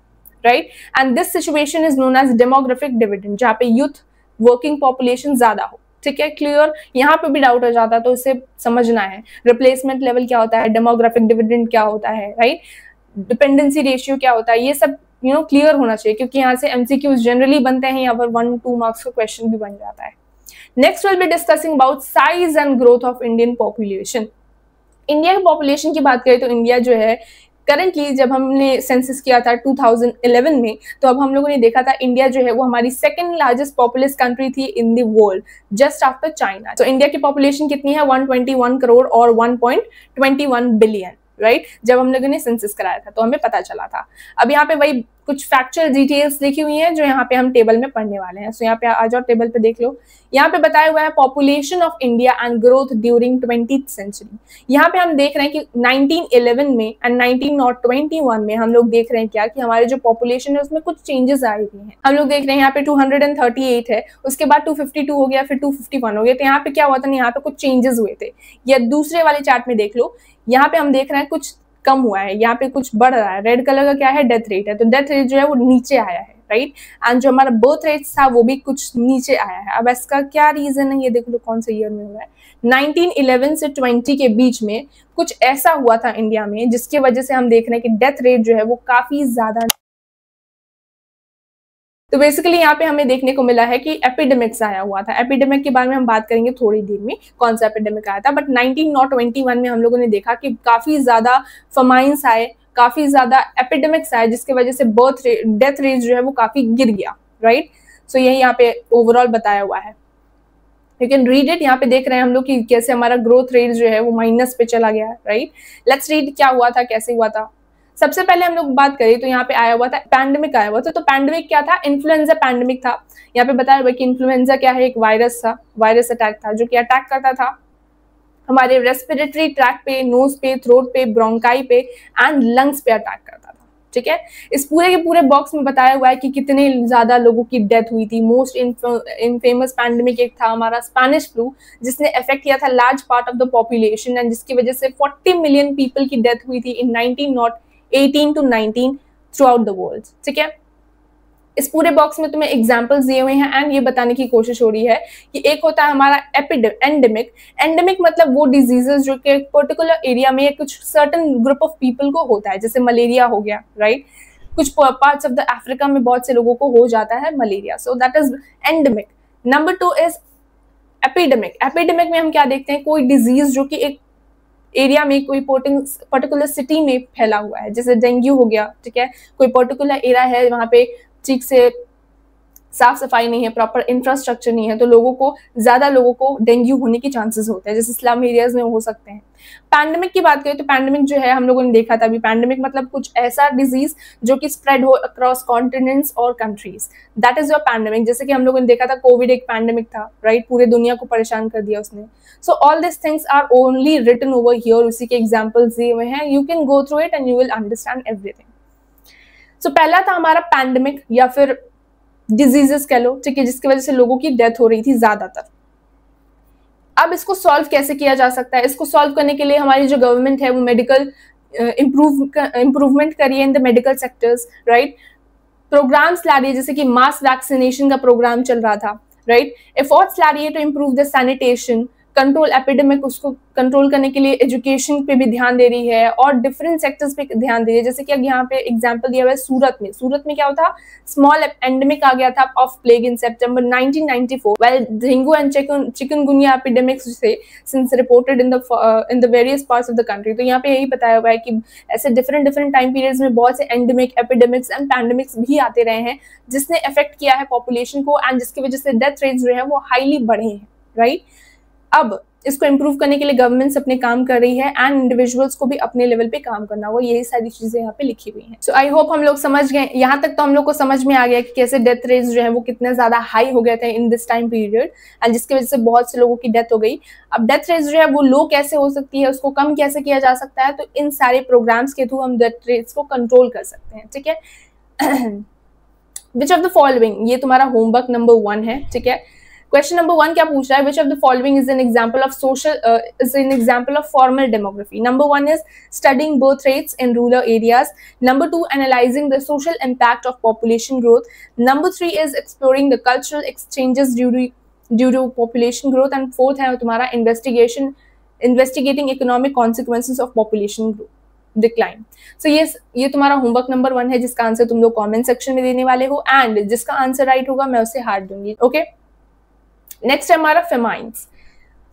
Speaker 1: right. And this situation is known as demographic dividend, जहाँ पे यूथ वर्किंग पॉपुलेशन ज्यादा हो, ठीक है. क्लियर. यहाँ पे भी डाउट हो जाता है तो इसे समझना है. रिप्लेसमेंट लेवल क्या होता है, डेमोग्राफिक डिविडेंड क्या होता है, राइट. डिपेंडेंसी रेशियो क्या होता है, ये सब क्लियर होना चाहिए, क्योंकि यहाँ से एमसीक्यूज जनरली बनते हैं, यहाँ पर 1-2 मार्क्स का क्वेश्चन भी बन जाता है. Next will be discussing about size and growth of Indian population. India की पॉपुलेशन की बात करें तो इंडिया जो है करंटली, जब हमने सेंसस किया था 2011 में, तो अब हम लोगों ने देखा था इंडिया जो है वो हमारी सेकंड लार्जेस्ट पॉपुलस कंट्री थी in the world, just after China. तो इंडिया की पॉपुलेशन कितनी है, 121 करोड़ और 1.21 बिलियन, राइट. जब हम लोगों ने सेंसस कराया था तो हमें पता चला था. अब यहाँ पे वही कुछ फैक्चुअल डिटेल्स लिखी हुई हैं जो यहाँ पे हम टेबल में पढ़ने वाले हैं. सो यहाँ पे आ जाओ, टेबल पे देख लो. यहाँ पे बताया हुआ है population of India and growth during 20th century. यहाँ पे हम देख रहे हैं कि 1911 में एंड 1921 में हम लोग देख रहे हैं क्या कि हमारे जो पॉपुलेशन है उसमें कुछ चेंजेस आए हुए हैं. हम लोग देख रहे हैं यहाँ पे 238 है, उसके बाद 252 हो गया, फिर 251 हो गया. तो यहाँ पे क्या हुआ था, यहाँ पे कुछ चेंजेस हुए थे. या दूसरे वाले चार्ट में देख लो, यहाँ पे हम देख रहे हैं कुछ कम हुआ है, यहाँ पे कुछ बढ़ रहा है. रेड कलर का क्या है, डेथ रेट है, तो डेथ रेट जो है वो नीचे आया है, राइट. एंड जो हमारा बर्थ रेट था वो भी कुछ नीचे आया है. अब इसका क्या रीजन है, ये देख लो कौन से ईयर में हुआ है. 1911 से 20 के बीच में कुछ ऐसा हुआ था इंडिया में जिसकी वजह से हम देख रहे हैं कि डेथ रेट जो है वो काफी ज्यादा. तो बेसिकली यहाँ पे हमें देखने को मिला है कि एपिडेमिक्स आया हुआ था. एपिडेमिक के बारे में हम बात करेंगे थोड़ी देर में, कौन सा एपिडेमिक आया था. बट 1921 में हम लोगों ने देखा कि काफी ज्यादा फमाइंस आए, काफी ज्यादा एपिडेमिक्स आए, जिसकी वजह से डेथ रेट जो है वो काफी गिर गया, राइट. सो यही यहाँ पे ओवरऑल बताया हुआ है. You can read it. यहाँ पे देख रहे हैं हम लोग कि कैसे हमारा ग्रोथ रेट जो है वो माइनस पे चला गया, राइट. लेट्स रीड क्या हुआ था, कैसे हुआ था. सबसे पहले हम लोग बात करें तो यहाँ पे आया हुआ था पैंडेमिक आया हुआ था. तो पैंडेमिक क्या था, इन्फ्लुएंजा पैंडेमिक था. यहाँ पे बताया हुआ कि इन्फ्लुएंजा क्या है, एक वायरस था, वायरस अटैक था जो कि अटैक करता था हमारे रेस्पिरेटरी ट्रैक पे, नोज पे, थ्रोट पे, ब्रोंकाई पे एंड लंग्स पे अटैक करता था, ठीक है. इस पूरे के पूरे बॉक्स में बताया हुआ है कि कितने ज्यादा लोगों की डेथ हुई थी. मोस्ट इनफेमस पैंडेमिक एक था हमारा स्पेनिश फ्लू, जिसने इफेक्ट किया था large part of the population and जिसकी वजह से 40 मिलियन पीपल की डेथ हुई थी इन 1918 to 19 through out the world, ठीक है. इस पूरे बॉक्स में तुम्हें एग्जांपल्स दिए हुए हैं एंड ये बताने की कोशिश हो रही है कि एक होता है हमारा एंडेमिक. एंडेमिक मतलब वो डिजीजेस जो कि एक पर्टिकुलर एरिया में कुछ सर्टेन ग्रुप ऑफ पीपल को होता है, जैसे मलेरिया हो गया, राइट. कुछ पार्ट्स ऑफ द अफ्रीका में बहुत से लोगों को हो जाता है malaria, so that is endemic. Number 2 is epidemic. Epidemic में हम क्या देखते हैं, कोई डिजीज जो कि एक एरिया में, कोई पर्टिकुलर सिटी में फैला हुआ है, जैसे डेंगू हो गया, ठीक है, कोई पर्टिकुलर एरिया है वहाँ पे ठीक से साफ सफाई नहीं है, प्रॉपर इंफ्रास्ट्रक्चर नहीं है, तो ज्यादा लोगों को डेंगू होने के चांसेस होते हैं, जैसे स्लम एरियाज में हो सकते हैं। पैंडेमिक की बात करें तो पैंडेमिक जो है हम लोगों ने देखा था अभी, पैंडेमिक मतलब कुछ ऐसा डिजीज जो कि स्प्रेड हो अक्रॉस कॉन्टिनेंट्स और countries, that is your pandemic. जैसे कि हम लोगों ने देखा था कोविड एक पैंडेमिक था, राइट, पूरे दुनिया को परेशान कर दिया उसने। So all this things are only written over here, उसी के एग्जाम्पल्स दिए हुए हैं, you can go through it and you will understand everything. So पहला था हमारा पैंडेमिक या फिर डिजीजेस कह लो, ठीक है, जिसकी वजह से लोगों की डेथ हो रही थी ज्यादातर। अब इसको सॉल्व कैसे किया जा सकता है? इसको सॉल्व करने के लिए हमारी जो गवर्नमेंट है वो मेडिकल इम्प्रूवमेंट करी है in the medical sectors, right, programs ला रही है, जैसे कि मास वैक्सीनेशन का प्रोग्राम चल रहा था, राइट, एफर्ट्स ला रही है to improve the sanitation, control epidemic, उसको कंट्रोल करने के लिए एजुकेशन पे भी ध्यान दे रही है और डिफरेंट सेक्टर्स पे ध्यान दे रही है। जैसे कि अब यहाँ पे एग्जांपल दिया हुआ है सूरत में क्या होता, स्मॉल एंडेमिक आ गया था of plague in September 1994 whale dengue and chikungunya epidemics since reported in the various parts of the country. तो यहाँ पे यही बताया हुआ है कि ऐसे डिफरेंट टाइम पीरियड्स में बहुत से एंडेमिक, एपिडेमिक्स एंड पैंडेमिक्स भी आते रहे हैं, जिसने इफेक्ट किया है पॉपुलेशन को एंड जिसकी वजह से डेथ रेट्स जो है वो हाईली बढ़े हैं, राइट। अब इसको इम्प्रूव करने के लिए गवर्नमेंट्स अपने काम कर रही है एंड इंडिविजुअल्स को भी अपने लेवल पे काम करना होगा, यही सारी चीजें यहाँ पे लिखी हुई हैं। सो आई होप हम लोग समझ गए, यहाँ तक तो हम लोग को समझ में आ गया कि कैसे डेथ रेट्स जो है वो कितने ज्यादा हाई हो गए थे in this time period and जिसकी वजह से बहुत से लोगों की डेथ हो गई। अब डेथ रेट्स जो है वो लो कैसे हो सकती है, उसको कम कैसे किया जा सकता है, तो इन सारे प्रोग्राम्स के थ्रू हम डेथ रेट्स को कंट्रोल कर सकते हैं, ठीक है। विच ऑफ द फॉलोइंग, ये तुम्हारा होमवर्क नंबर 1 है, ठीक है। क्वेश्चन नंबर 1 क्या पूछ रहा है, which of the following is an example of formal demography. Number 1 is studying birth rates in rural areas, number 2 analysing the social impact of population growth, number 3 is exploring the cultural exchanges due to population growth and 4th है तुम्हारा investigating economic consequences of population growth decline. So ये तुम्हारा homework number 1 है, जिसका answer तुम लोग comment section में देने वाले हो एंड जिसका आंसर राइट होगा मैं उसे हार्ट दूंगी, ओके। नेक्स्ट है हमारा famines.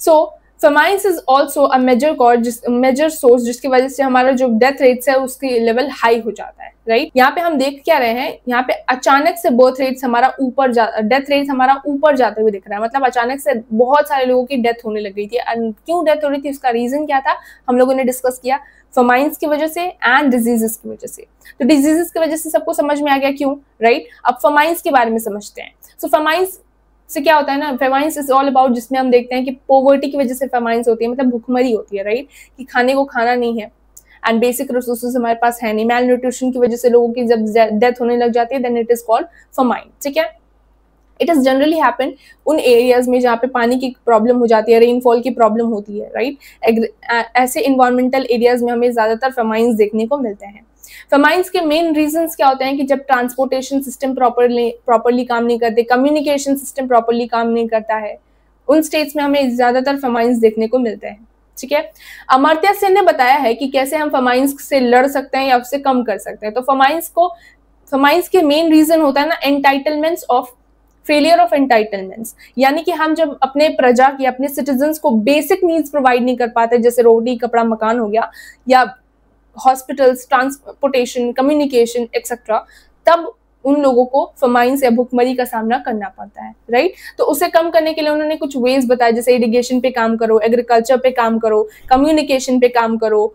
Speaker 1: So famines is also a major source जिसकी वजह से हमारा जो डेथ रेट्स है उसकी लेवल हाई हो जाता है, राइट। यहाँ पे हम देख क्या रहे हैं, यहाँ पे अचानक से डेथ रेट्स हमारा ऊपर जाते हुए दिख रहा है, मतलब अचानक से बहुत सारे लोगों की डेथ होने लग गई थी। एंड क्यों डेथ हो रही थी, उसका रीजन क्या था, हम लोगों ने डिस्कस किया, फेमाइंस की वजह से एंड डिजीजेस की वजह से। तो डिजीजेस की वजह से सबको समझ में आ गया क्यों, राइट। अब फेमाइंस के बारे में समझते हैं। सो फेमाइंस से क्या होता है ना, फेमाइंस इज ऑल अबाउट, जिसमें हम देखते हैं कि पॉवर्टी की वजह से फेमाइंस होती है, मतलब भुखमरी होती है, राइट, कि खाने को खाना नहीं है एंड बेसिक रिसोर्सेज हमारे पास है नहीं, मैल न्यूट्रिशन की वजह से लोगों की जब डेथ होने लग जाती है then it is called famine, ठीक है। इट इज जनरली हैपन उन एरियाज में जहाँ पे पानी की प्रॉब्लम हो जाती है, रेनफॉल की प्रॉब्लम होती है, राइट। ऐसे इन्वायरमेंटल एरियाज में हमें ज्यादातर फेमाइंस देखने को मिलते हैं। फेमाइंस के मेन रीजंस क्या होते हैं कि जब ट्रांसपोर्टेशन सिस्टम प्रॉपरली काम नहीं करते, कम्युनिकेशन सिस्टम प्रॉपरली काम नहीं करता है, उन स्टेट्स में हमें ज्यादातर फेमाइंस देखने को मिलते हैं, ठीक है। अमर्त्य सेन ने बताया है कि कैसे हम फेमाइंस से लड़ सकते हैं या उससे कम कर सकते हैं। तो फेमाइंस के मेन रीजन होता है ना entitlements of failure of entitlements, यानी कि हम जब अपने प्रजा की, अपने सिटीजन्स को बेसिक नीड्स प्रोवाइड नहीं कर पाते, जैसे रोटी, कपड़ा, मकान हो गया, या हॉस्पिटल्स, ट्रांसपोर्टेशन, कम्युनिकेशन एक्सेट्रा, तब उन लोगों को फेमाइंस या भुखमरी का सामना करना पड़ता है, राइट। तो उसे कम करने के लिए उन्होंने कुछ वेज बताए, जैसे इरिगेशन पे काम करो, एग्रीकल्चर पे काम करो, कम्युनिकेशन पे काम करो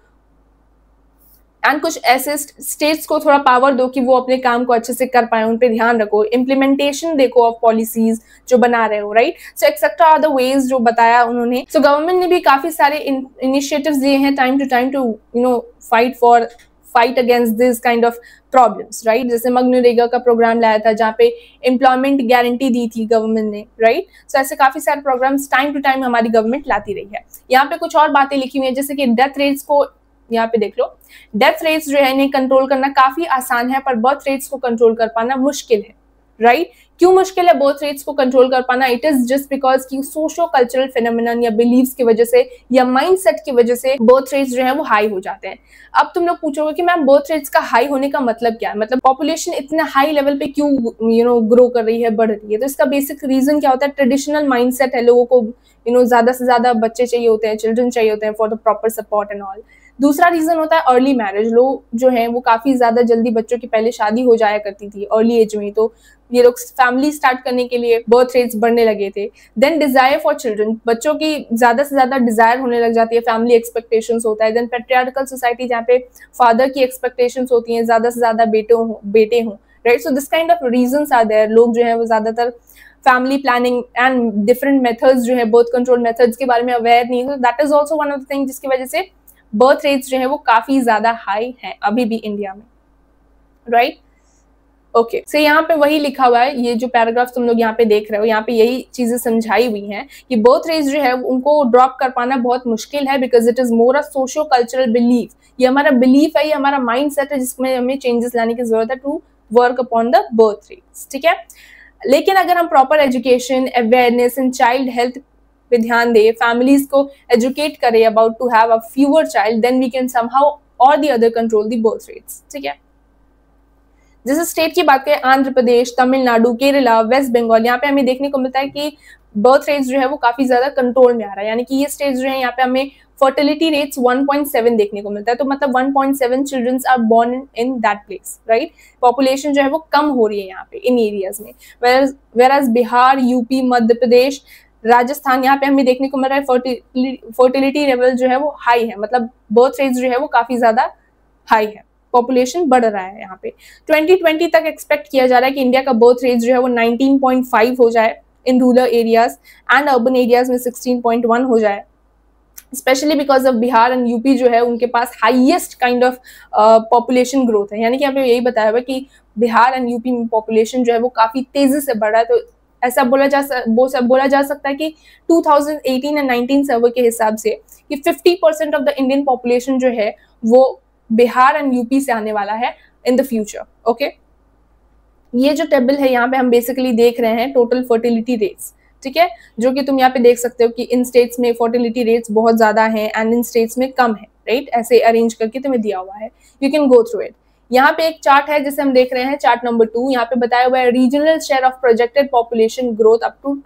Speaker 1: एंड कुछ ऐसे स्टेट्स को थोड़ा पावर दो कि वो अपने काम को अच्छे से कर पाए, उन पे ध्यान रखो, इम्प्लीमेंटेशन देखो ऑफ पॉलिसीज जो बना रहे हो, right. So etcetera are the ways जो बताया उन्होंने। सो गवर्नमेंट ने भी काफी सारे इनिशिएटिव्स लिए हैं time to time to fight against this kind of problems, right. जैसे मनरेगा का प्रोग्राम लाया था जहाँ पे एम्प्लॉयमेंट गारंटी दी थी गवर्नमेंट ने, राइट। सो ऐसे काफी सारे प्रोग्राम्स टाइम टू टाइम हमारी गवर्नमेंट लाती रही है। यहाँ पे कुछ और बातें लिखी हुई है, जैसे कि डेथ रेट्स को यहाँ पे देख लो, डेथ रेट्स जो है इन्हें कंट्रोल करना काफी आसान है, पर बर्थ रेट्स को कंट्रोल कर पाना मुश्किल है, राइट? क्यों मुश्किल है बर्थ रेट्स को कंट्रोल कर पाना? इट इज जस्ट बिकॉज की सोशो कल्चरल फिनोमिनन या बिलीव्स की वजह से या माइंडसेट की वजह से बर्थ रेट्स जो है वो हाई हो जाते हैं। अब तुम लोग पूछोगे कि मैम बर्थ रेट्स का हाई होने का मतलब क्या है, मतलब पॉपुलेशन इतना हाई लेवल पे क्यों ग्रो कर रही है, बढ़ रही है? तो इसका बेसिक रीजन क्या होता है? ट्रेडिशनल माइंडसेट है, लोगों को ज्यादा से ज्यादा बच्चे चाहिए होते हैं, चिल्ड्रन चाहिए होते हैं for the proper support and all. दूसरा रीजन होता है अर्ली मैरिज। लोग जो है वो काफी ज्यादा जल्दी बच्चों की पहले शादी हो जाया करती थी अर्ली एज में, तो ये लोग फैमिली स्टार्ट करने के लिए बर्थ रेट्स बढ़ने लगे थे। देन डिजायर फॉर चिल्ड्रन, बच्चों की ज्यादा से ज्यादा डिजायर होने लग जाती है, फैमिली एक्सपेक्टेशंस होता है। देन पैट्रियार्कल सोसाइटी जहाँ पे फादर की एक्सपेक्टेशंस होती हैं ज्यादा से ज्यादा बेटे हों, right? So this kind of reasons are there. लोग जो है वो ज्यादातर family planning and different methods जो है बर्थ कंट्रोल मेथड्स के बारे में अवेयर नहीं है। That is also one of the thing जिसकी वजह से बर्थ रेट्स जो है वो काफी ज्यादा हाई है अभी भी इंडिया में, राइट? ओके, सो यहाँ पे वही लिखा हुआ है, ये जो पैराग्राफ तुम लोग यहाँ पे देख रहे हो, यहाँ पे यही चीजें समझाई हुई हैं कि बर्थ रेट्स जो है उनको ड्रॉप कर पाना बहुत मुश्किल है, because it is more a socio cultural belief. ये हमारा बिलीफ है, ये हमारा माइंड सेट है जिसमें हमें चेंजेस लाने की जरूरत है to work upon the birth rates, ठीक है? लेकिन अगर हम proper education, awareness and child health पे ध्यान दें, फैमिलीज को एजुकेट करें about to have a fewer child, then we can somehow or the other control the birth rates, ठीक है? जैसे स्टेट की बात करें, आंध्र प्रदेश, तमिलनाडु, केरला, वेस्ट बंगाल, यहाँ पे हमें देखने को मिलता है कि बर्थ रेट्स जो है वो काफी ज्यादा कंट्रोल में आ रहा है। यानी कि ये स्टेट्स जो है यहाँ पे हमें फर्टिलिटी रेट्स 1.7 देखने को मिलता है, तो मतलब 1.7 children are born in that place, right? Population जो है वो कम हो रही है यहाँ पे इन एरियाज में। वेराज बिहार, यूपी, मध्य प्रदेश, राजस्थान, यहाँ पे हमें देखने को मिल रहा है फर्टिलिटी लेवल जो है वो हाई है, मतलब बर्थ रेट्स जो है वो काफी ज्यादा हाई है, पॉपुलेशन बढ़ रहा है यहाँ पे। 2020 तक एक्सपेक्ट किया जा रहा है कि इंडिया का बर्थ रेट जो है वो 19.5 हो जाए in rural areas and urban areas में 16.1 हो जाए, specially because of Bihar and UP जो है उनके पास highest kind of population growth है। यानी कि यहाँ पे यही बताया हुआ कि बिहार एंड यूपी में पॉपुलेशन जो है वो काफी तेजी से बढ़ रहा है। तो ऐसा बोला जा सकता है कि 2018 एंड 19 सर्वे के हिसाब से कि 50% ऑफ द इंडियन पॉपुलेशन जो है वो बिहार एंड यूपी से आने वाला है इन द फ्यूचर, ओके? ये जो टेबल है यहाँ पे हम बेसिकली देख रहे हैं टोटल फर्टिलिटी रेट्स, ठीक है? जो कि तुम यहाँ पे देख सकते हो कि इन स्टेट्स में फर्टिलिटी रेट्स बहुत ज्यादा हैं एंड इन स्टेट्स में कम है, राइट? ऐसे अरेंज करके तुम्हें दिया हुआ है, you can go through it. यहाँ पे एक चार्ट है जिसे हम देख रहे हैं, चार्ट नंबर 2। यहाँ पे बताया हुआ है regional share of projected population growth up to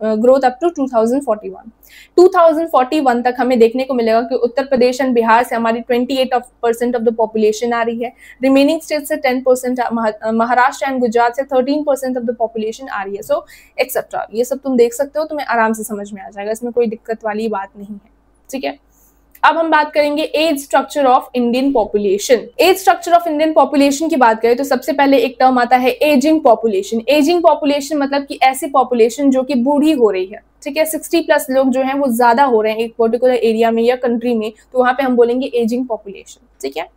Speaker 1: 2041। 2041 तक हमें देखने को मिलेगा कि उत्तर प्रदेश एंड बिहार से हमारी 28% ऑफ द पॉपुलेशन आ रही है, रिमेनिंग स्टेट से 10%, महाराष्ट्र एंड गुजरात से 13% ऑफ द पॉपुलेशन आ रही है, सो एक्सेट्रा। ये सब तुम देख सकते हो, तुम्हें आराम से समझ में आ जाएगा, इसमें कोई दिक्कत वाली बात नहीं है, ठीक है? अब हम बात करेंगे age structure of Indian population. Age structure of Indian population की बात करें तो सबसे पहले एक टर्म आता है एजिंग पॉपुलेशन। एजिंग पॉपुलेशन मतलब कि ऐसी पॉपुलेशन जो कि बूढ़ी हो रही है, ठीक है? 60+ लोग जो हैं वो ज्यादा हो रहे हैं एक पर्टिकुलर एरिया में या कंट्री में, तो वहां पे हम बोलेंगे एजिंग पॉपुलेशन, ठीक है?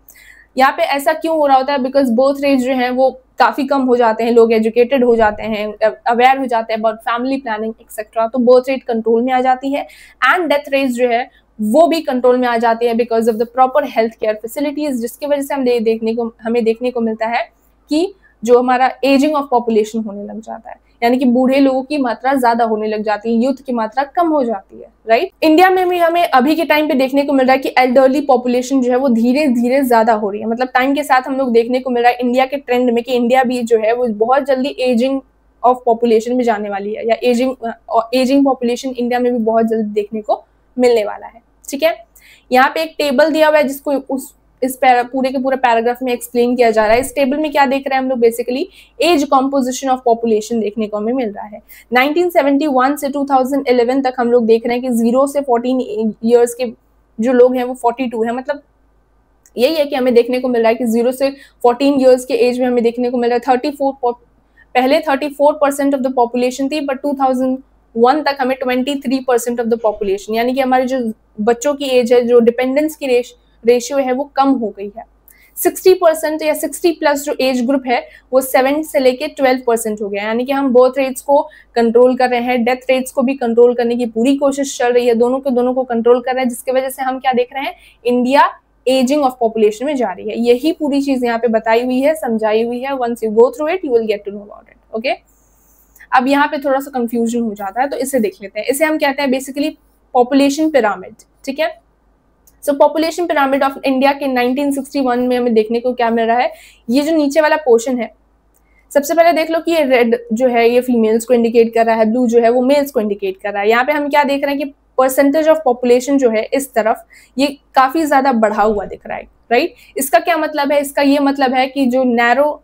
Speaker 1: यहाँ पे ऐसा क्यों हो रहा होता है? बिकॉज बर्थ रेट जो है वो काफी कम हो जाते हैं, लोग एजुकेटेड हो जाते हैं, अवेयर हो जाते हैं अबाउट फैमिली प्लानिंग एक्सेट्रा, तो बर्थ रेट कंट्रोल में आ जाती है एंड डेथ रेट जो है वो भी कंट्रोल में आ जाती है because of the proper health care facilities, जिसकी वजह से हमें देखने को मिलता है कि जो हमारा एजिंग ऑफ पॉपुलेशन होने लग जाता है, यानी कि बूढ़े लोगों की मात्रा ज्यादा होने लग जाती है, यूथ की मात्रा कम हो जाती है, राइट? इंडिया में भी हमें अभी के टाइम पे देखने को मिल रहा है कि एल्डरली पॉपुलेशन जो है वो धीरे धीरे ज्यादा हो रही है। मतलब टाइम के साथ हम लोग देखने को मिल रहा है इंडिया के ट्रेंड में कि इंडिया भी जो है वो बहुत जल्दी एजिंग ऑफ पॉपुलेशन में जाने वाली है, या एजिंग पॉपुलेशन इंडिया में भी बहुत जल्दी देखने को मिलने वाला है, ठीक है? यहाँ पे एक टेबल दिया हुआ है जिसको इस पूरे के पूरे पैराग्राफ में एक्सप्लेन किया जा रहा है। इस टेबल में क्या देख रहे हैं हम लोग? Basically age composition of population देखने को हमें मिल रहा है। 1971 से 2011 तक हम लोग देख रहे हैं कि 0 से 14 ईयर्स के जो लोग हैं वो 42 है। मतलब यही है कि हमें देखने को मिल रहा है कि 0 से 14 ईयर्स के एज में हमें देखने को मिल रहा है 34% ऑफ द पॉपुलेशन थी, बट 2001 तक हमें 23% ऑफ द पॉपुलेशन, यानी कि हमारे जो बच्चों की एज है, जो डिपेंडेंस की रेशियो है वो कम हो गई है। 60% या 60+ जो एज ग्रुप है वो 7 से लेके 12% हो गया, यानी कि हम बर्थ रेट्स को कंट्रोल कर रहे हैं, डेथ रेट्स को भी कंट्रोल करने की पूरी कोशिश चल रही है, दोनों को कंट्रोल कर रहे हैं, जिसकी वजह से हम क्या देख रहे हैं? इंडिया एजिंग ऑफ पॉपुलेशन में जा रही है। यही पूरी चीज यहाँ पे बताई हुई है, समझाई हुई है। Once you go through it you will get to know about it, okay. अब यहाँ पे थोड़ा सा कंफ्यूजन हो जाता है, तो इसे देख लेते हैं। इसे हम कहते हैं बेसिकली पॉपुलेशन पिरामिड, ठीक है। सो पॉपुलेशन पिरामिड ऑफ इंडिया के 1961 में हमें देखने को क्या मिल रहा है, ये जो नीचे वाला पोर्शन है, सबसे पहले देख लो कि ये रेड जो है ये फीमेल्स को इंडिकेट कर रहा है, ब्लू जो है वो मेल्स को इंडिकेट कर रहा है। यहाँ पे हम क्या देख रहे हैं कि परसेंटेज ऑफ पॉपुलेशन जो है इस तरफ ये काफी ज्यादा बढ़ा हुआ दिख रहा है, राइट। इसका क्या मतलब है, इसका ये मतलब है कि जो नैरो,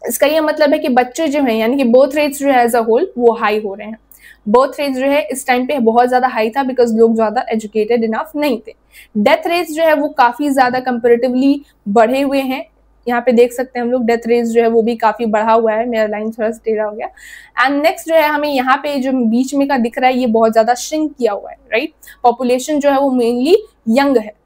Speaker 1: इसका ये मतलब है कि बच्चे जो हैं यानी कि बर्थ रेट्स जो है एज अ होल वो हाई हो रहे हैं। बर्थ रेट्स जो है इस टाइम पे बहुत ज्यादा हाई था बिकॉज लोग ज्यादा एजुकेटेड इनफ नहीं थे। डेथ रेट्स जो है वो काफी ज्यादा कंपेरेटिवली बढ़े हुए हैं, यहाँ पे देख सकते हैं हम लोग डेथ रेट्स जो है वो भी काफी बढ़ा हुआ है। मेरा लाइन थोड़ा सा टेढ़ा हो गया। एंड नेक्स्ट जो है हमें यहाँ पे जो बीच में का दिख रहा है ये बहुत ज्यादा श्रिंक किया हुआ है, राइट। पॉपुलेशन जो है वो मेनली यंग है,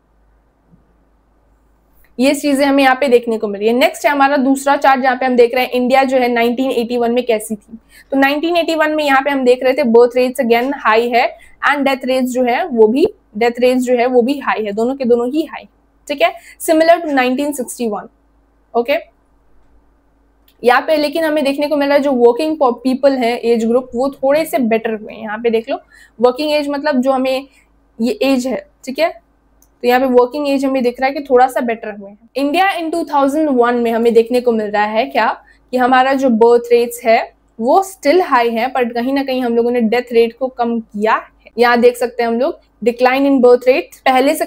Speaker 1: ये चीजें हमें यहाँ पे देखने को मिली है। नेक्स्ट है हमारा दूसरा चार्ट जहाँ पे हम देख रहे हैं इंडिया जो है 1981 में कैसी थी। तो 1981 में यहाँ पे हम देख रहे थे बर्थ रेट्स अगेन हाई है एंड डेथ रेट्स जो है वो भी हाई है, दोनों के दोनों ही हाई, ठीक है, सिमिलर टू 1961, ओके। यहाँ पे लेकिन हमें देखने को मिल रहा है जो वर्किंग पीपल है एज ग्रुप वो थोड़े से बेटर हुए हैं। यहाँ पे देख लो वर्किंग एज मतलब जो हमें ये एज है, ठीक है, तो यहाँ पे वर्किंग एज हमें दिख रहा है कि थोड़ा सा बेटर हुए हैं। इंडिया इन 2001 में हमें देखने को मिल रहा है क्या कि हमारा जो बर्थ रेट्स है वो स्टिल हाई है, पर कहीं ना कहीं हम लोगों ने डेथ रेट को कम किया है। यहाँ देख सकते हैं हम लोग डिक्लाइन इन बर्थ रेट, पहले से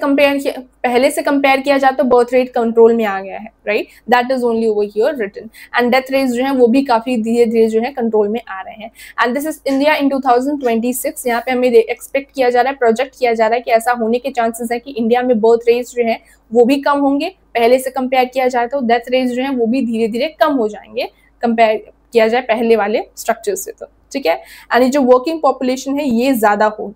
Speaker 1: कंपेयर किया जाए तो बर्थ रेट कंट्रोल में आ गया है, right, that is only over here written. And death rates जो है वो भी काफी धीरे धीरे जो है कंट्रोल में आ रहे हैं। And this is India in 2026। यहाँ पे हमें एक्सपेक्ट किया जा रहा है, प्रोजेक्ट किया जा रहा है कि ऐसा होने के चांसेस है कि इंडिया में बर्थ रेट्स जो है वो भी कम होंगे, पहले से कंपेयर किया जाए तो डेथ रेट्स जो है वो भी धीरे धीरे कम हो जाएंगे कंपेयर किया जाए पहले वाले स्ट्रक्चर से, तो ठीक है। एंड जो वर्किंग पॉपुलेशन है ये ज्यादा होगी,